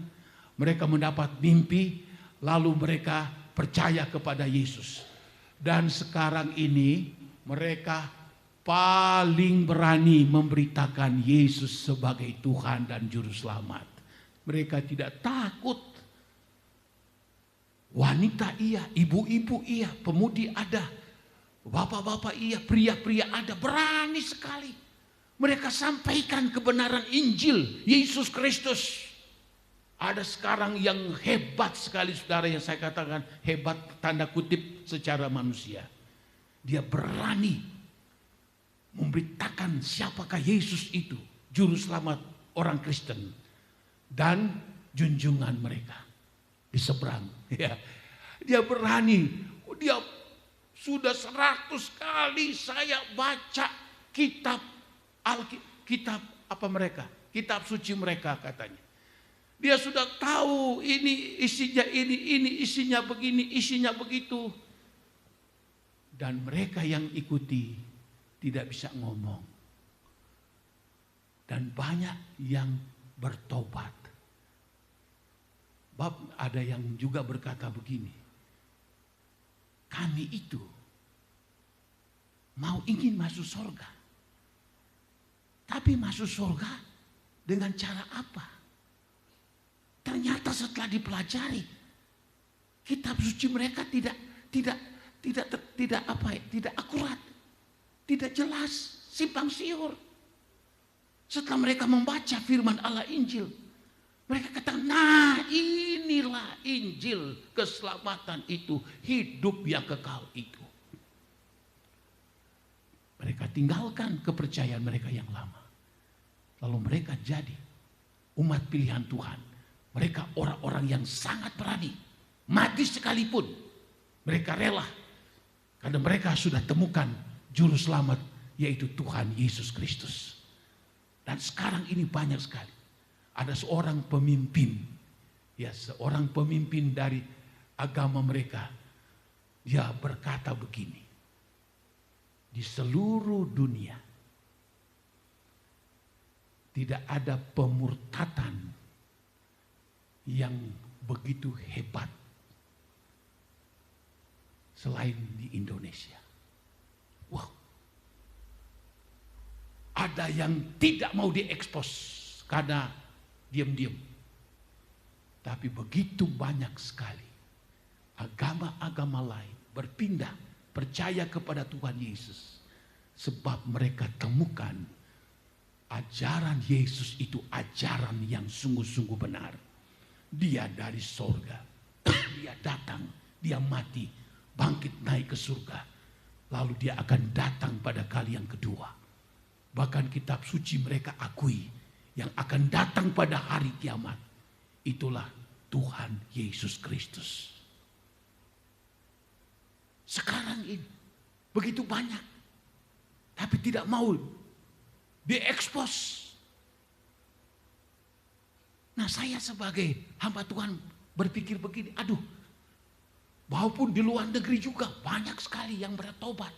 mereka mendapat mimpi, lalu mereka percaya kepada Yesus. Dan sekarang ini mereka paling berani memberitakan Yesus sebagai Tuhan dan Juru Selamat. Mereka tidak takut. Wanita iya, ibu-ibu iya, pemudi ada, bapak-bapak iya, pria-pria ada, berani sekali. Mereka sampaikan kebenaran Injil Yesus Kristus. Ada sekarang yang hebat sekali saudara, yang saya katakan hebat tanda kutip secara manusia. Dia berani memberitakan siapakah Yesus itu, Juru Selamat orang Kristen dan junjungan mereka di seberang. Ya, dia berani. Dia sudah 100 kali saya baca kitab apa mereka, kitab suci mereka katanya. Dia sudah tahu ini isinya ini isinya begini, isinya begitu. Dan mereka yang ikuti tidak bisa ngomong. Dan banyak yang bertobat. Bab ada yang juga berkata begini. Kami itu ingin masuk surga. Tapi masuk surga dengan cara apa? Ternyata setelah dipelajari, kitab suci mereka tidak akurat, tidak jelas, simpang siur. Setelah mereka membaca firman Allah Injil, mereka katakan, nah inilah Injil keselamatan itu, hidup yang kekal itu. Mereka tinggalkan kepercayaan mereka yang lama. Lalu mereka jadi umat pilihan Tuhan. Mereka orang-orang yang sangat berani. Mati sekalipun mereka rela. Karena mereka sudah temukan juru selamat, yaitu Tuhan Yesus Kristus. Dan sekarang ini banyak sekali. Ada seorang pemimpin. Ya, seorang pemimpin dari agama mereka. Dia berkata begini. Di seluruh dunia tidak ada pemurtatan yang begitu hebat selain di Indonesia. Wow. Ada yang tidak mau diekspos karena diam-diam. Tapi begitu banyak sekali agama-agama lain berpindah percaya kepada Tuhan Yesus. Sebab mereka temukan ajaran Yesus itu ajaran yang sungguh-sungguh benar. Dia dari sorga. Dia datang, dia mati, bangkit naik ke surga. Lalu dia akan datang pada kali yang kedua. Bahkan kitab suci mereka akui yang akan datang pada hari kiamat. Itulah Tuhan Yesus Kristus. Sekarang ini begitu banyak, tapi tidak mau diekspos. Nah, saya sebagai hamba Tuhan berpikir begini, aduh, walaupun di luar negeri juga banyak sekali yang bertobat.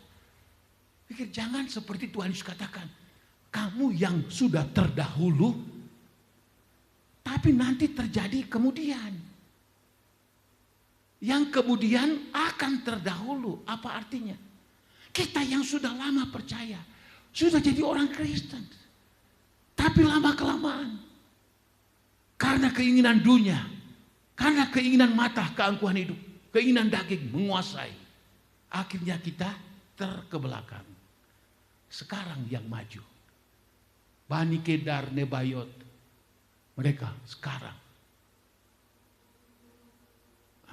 Pikir jangan seperti Tuhan Yesus katakan, kamu yang sudah terdahulu, tapi nanti terjadi kemudian. Yang kemudian akan terdahulu. Apa artinya? Kita yang sudah lama percaya, sudah jadi orang Kristen. Tapi lama-kelamaan, karena keinginan dunia, karena keinginan mata, keangkuhan hidup, keinginan daging menguasai, akhirnya kita terkebelakang. Sekarang yang maju, Bani Kedar, Nebayot, mereka sekarang.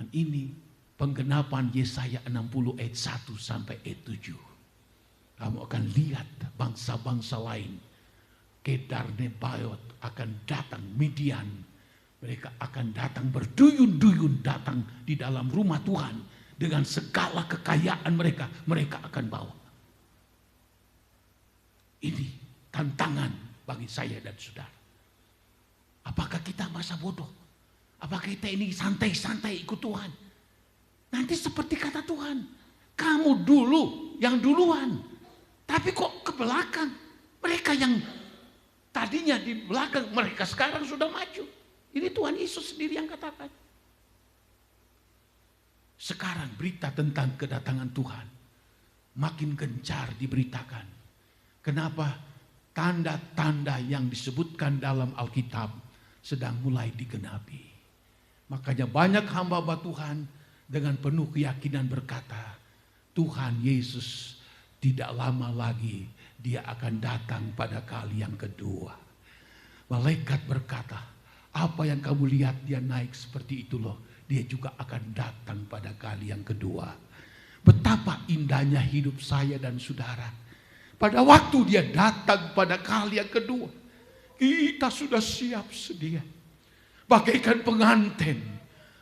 Dan ini penggenapan Yesaya 60 ayat 1 sampai ayat 7. Kamu akan lihat bangsa-bangsa lain. Kedar, Nebayot akan datang, Midian. Mereka akan datang berduyun-duyun datang di dalam rumah Tuhan. Dengan segala kekayaan mereka, mereka akan bawa. Ini tantangan bagi saya dan saudara. Apakah kita masa bodoh? Apakah kita ini santai-santai ikut Tuhan? Nanti seperti kata Tuhan, kamu dulu yang duluan. Tapi kok ke belakang? Mereka yang tadinya di belakang, mereka sekarang sudah maju. Ini Tuhan Yesus sendiri yang katakan. Sekarang berita tentang kedatangan Tuhan makin gencar diberitakan. Kenapa? Tanda-tanda yang disebutkan dalam Alkitab sedang mulai digenapi. Makanya banyak hamba-hamba Tuhan dengan penuh keyakinan berkata, Tuhan Yesus tidak lama lagi dia akan datang pada kali yang kedua. Malaikat berkata, apa yang kamu lihat dia naik seperti itu loh, dia juga akan datang pada kali yang kedua. Betapa indahnya hidup saya dan saudara. Pada waktu dia datang pada kali yang kedua, kita sudah siap sedia. Bagaikan pengantin.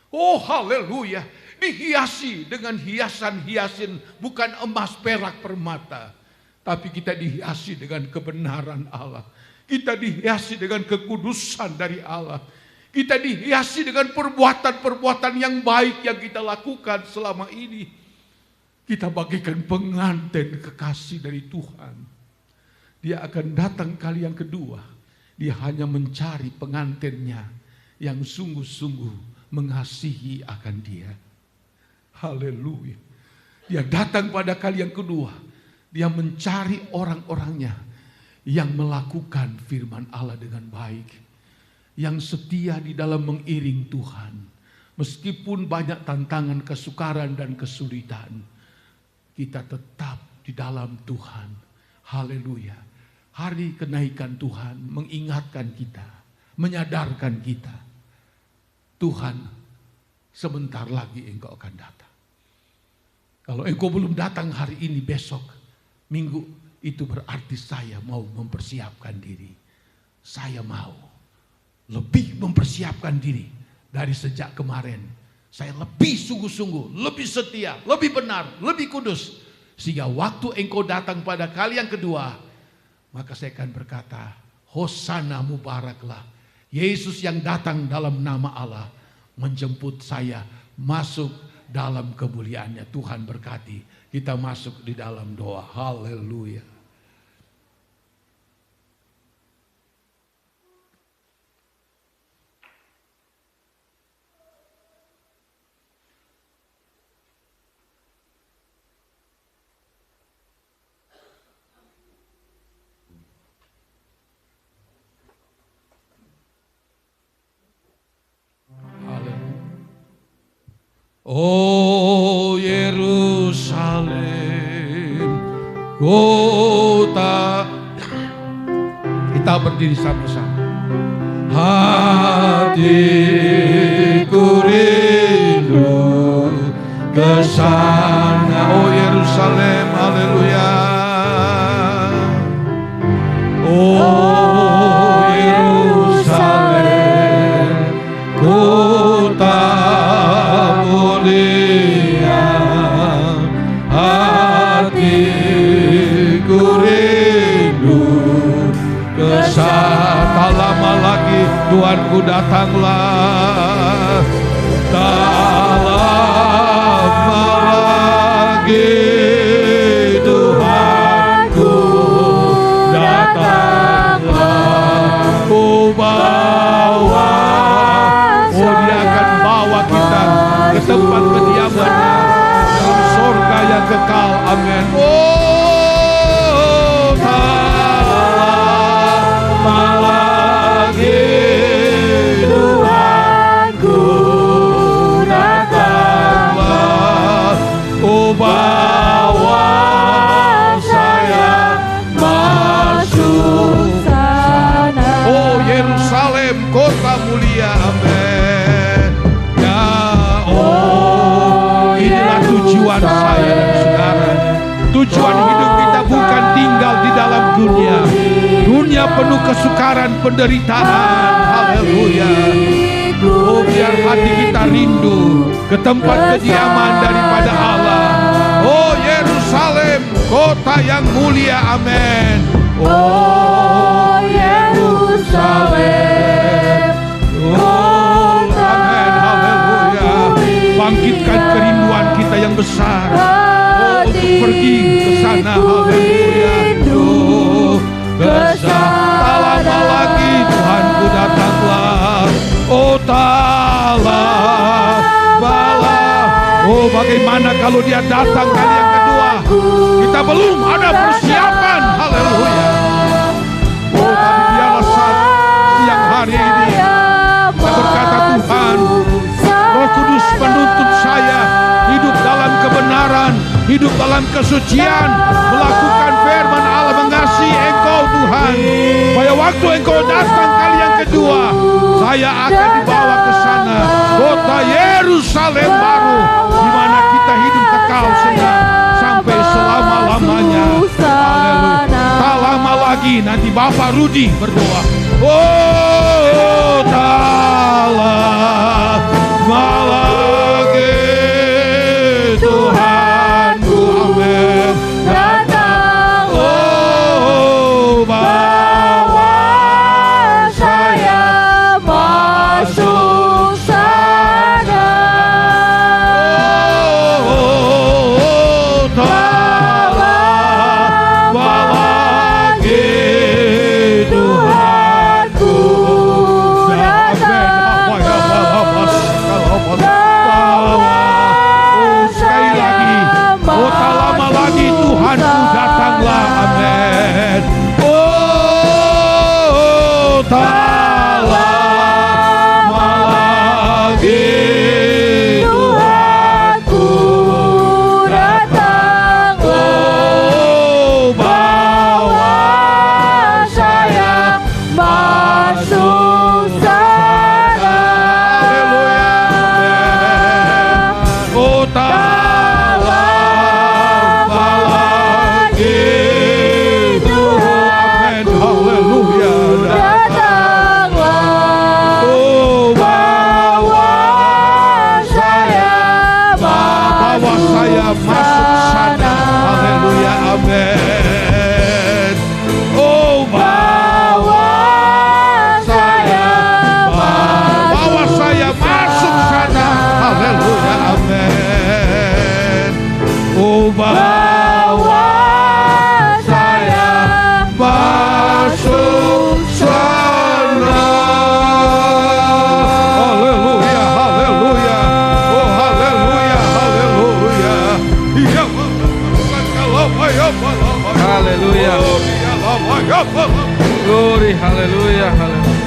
Oh haleluya. Dihiasi dengan hiasan-hiasin. Bukan emas, perak, permata. Tapi kita dihiasi dengan kebenaran Allah. Kita dihiasi dengan kekudusan dari Allah. Kita dihiasi dengan perbuatan-perbuatan yang baik yang kita lakukan selama ini. Kita bagaikan pengantin kekasih dari Tuhan. Dia akan datang kali yang kedua. Dia hanya mencari pengantinnya yang sungguh-sungguh mengasihi akan dia. Haleluya. Dia datang pada kali yang kedua. Dia mencari orang-orangnya yang melakukan firman Allah dengan baik. Yang setia di dalam mengiring Tuhan. Meskipun banyak tantangan, kesukaran dan kesulitan, kita tetap di dalam Tuhan. Haleluya. Hari kenaikan Tuhan mengingatkan kita, menyadarkan kita, Tuhan sebentar lagi engkau akan datang. Kalau engkau belum datang hari ini, besok, minggu, itu berarti saya mau mempersiapkan diri. Saya mau lebih mempersiapkan diri dari sejak kemarin. Saya lebih sungguh-sungguh, lebih setia, lebih benar, lebih kudus. Sehingga waktu engkau datang pada kali yang kedua, maka saya akan berkata, Hosana mubaraklah. Yesus yang datang dalam nama Allah menjemput saya masuk dalam kemuliaannya. Tuhan berkati. Kita masuk di dalam doa. Haleluya. Oh Yerusalem, kota. Kita berdiri sama-sama. Hatiku rindu ke sana. Oh Yerusalem, haleluya. Oh Yerusalem, kota mulia, hatiku rindu ke sana. Tak lama lagi Tuhanku datanglah, tak lama lagi Tuhanku datanglah. Oh bawa, oh dia akan bawa kita ke tempat kediamannya dalam surga yang kekal. Amin. Oh tak lama lagi Tuhanku datanglah. Oh bawa saya masuk sana. Oh Yerusalem, kota mulia. Amin. Ya oh, inilah tujuan saya dan saudara. Tujuan hidup kita bukan tinggal di dalam dunia. Dunia penuh kesukaran, penderitaan. Haleluya. Oh biar hati kita rindu ke tempat kediaman daripada Allah. Oh Yerusalem, kota yang mulia. Amin. Oh Yerusalem, oh amin. Haleluya. Bangkitkan kerinduan kita yang besar. Oh untuk pergi ke sana. Haleluya. Oh ke sana. Tak lama lagi Tuhanku datanglah. Oh tak lama. Oh bagaimana kalau dia datang kali yang kedua, kita belum ada persiapan. Haleluya. Oh tapi biarlah siang hari ini kita berkata, Tuhan Roh Kudus menuntut saya hidup dalam kebenaran, hidup dalam kesucian, melakukan firman Allah, mengasihi Engkau Tuhan. Supaya waktu Engkau datang kali yang kedua, saya akan dibawa ke sana, kota Yerusalem baru, di mana kita hidup kekal senang sampai selama-lamanya. Haleluya. Tak lama lagi nanti Bapak Rudi berdoa. Oh tak lama lagi Tuhanku, amin, datang. Oh bawa saya masuk sana. Oh tak lama lagi Tuhanku datang. bawa saya masuk sana. Haleluya, haleluya. Oh haleluya, haleluya. Iya, Haleluya. Glory, haleluya, haleluya.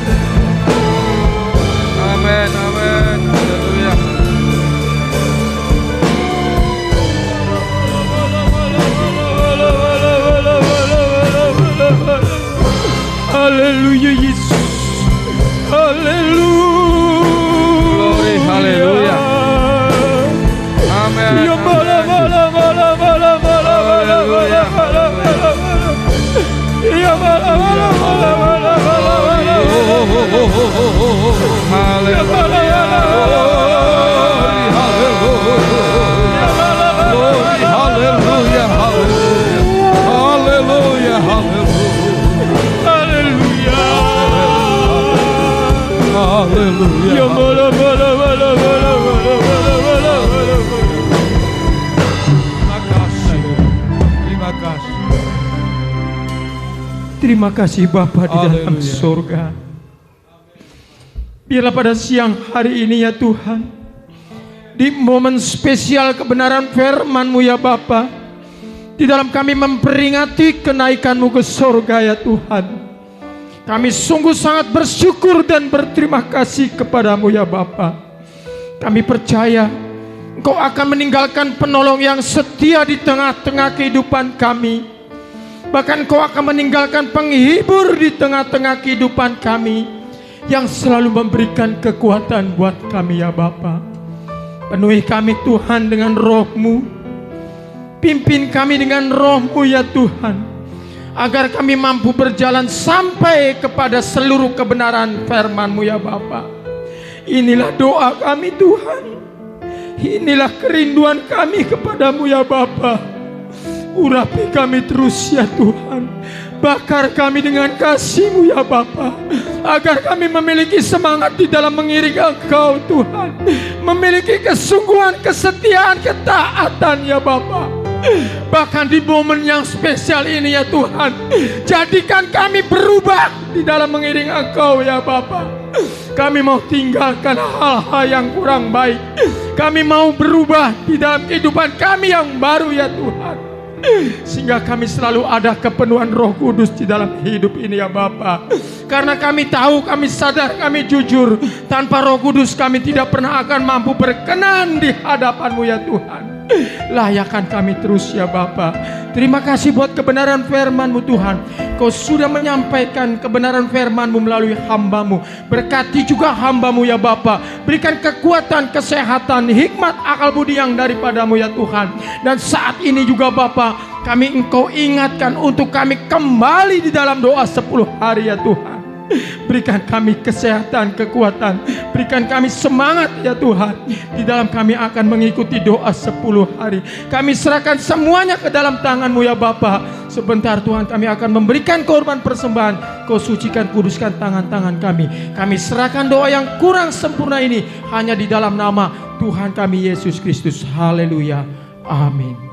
Amin, amin, haleluya. Haleluya Yesus. Haleluya. Glory, haleluya. Amin. Ya bala bala bala bala bala bala bala bala bala. Ya bala bala bala bala bala bala. Haleluya. Haleluya, haleluya, haleluya. Haleluya. Ya bala bala bala bala bala bala bala. Terima kasih. Terima kasih. Terima kasih Bapa di dalam Haleluya. surga. Biarlah pada siang hari ini ya Tuhan, di momen spesial kebenaran firman-Mu ya Bapa, di dalam kami memperingati kenaikan-Mu ke surga ya Tuhan, kami sungguh sangat bersyukur dan berterima kasih kepadamu ya Bapa. Kami percaya Engkau akan meninggalkan penolong yang setia di tengah-tengah kehidupan kami. Bahkan Engkau akan meninggalkan penghibur di tengah-tengah kehidupan kami, yang selalu memberikan kekuatan buat kami ya Bapa. Penuhi kami Tuhan dengan roh-Mu, pimpin kami dengan roh-Mu ya Tuhan, agar kami mampu berjalan sampai kepada seluruh kebenaran firman-Mu ya Bapa. Inilah doa kami Tuhan, inilah kerinduan kami kepadamu ya Bapa. Urapi kami terus ya Tuhan, bakar kami dengan kasih-Mu ya Bapa, agar kami memiliki semangat di dalam mengiring Engkau Tuhan, memiliki kesungguhan, kesetiaan, ketaatan ya Bapa. Bahkan di momen yang spesial ini ya Tuhan, jadikan kami berubah di dalam mengiring Engkau ya Bapa. Kami mau tinggalkan hal-hal yang kurang baik, kami mau berubah di dalam kehidupan kami yang baru ya Tuhan, sehingga kami selalu ada kepenuhan Roh Kudus di dalam hidup ini ya Bapa. Karena kami tahu, kami sadar, kami jujur, tanpa Roh Kudus kami tidak pernah akan mampu berkenan di hadapan-Mu ya Tuhan. Layakan kami terus ya Bapa. Terima kasih buat kebenaran firman-Mu Tuhan. Kau sudah menyampaikan kebenaran firman-Mu melalui hamba-Mu. Berkati juga hamba-Mu ya Bapa. Berikan kekuatan, kesehatan, hikmat, akal budi yang daripadamu ya Tuhan. Dan saat ini juga Bapa, kami Engkau ingatkan untuk kami kembali di dalam doa 10 hari ya Tuhan. Berikan kami kesehatan, kekuatan, berikan kami semangat ya Tuhan. Di dalam kami akan mengikuti doa 10 hari. Kami serahkan semuanya ke dalam tangan-Mu ya Bapa. Sebentar Tuhan, kami akan memberikan korban persembahan. Kau sucikan, kuduskan tangan-tangan kami. Kami serahkan doa yang kurang sempurna ini hanya di dalam nama Tuhan kami Yesus Kristus. Haleluya. Amin.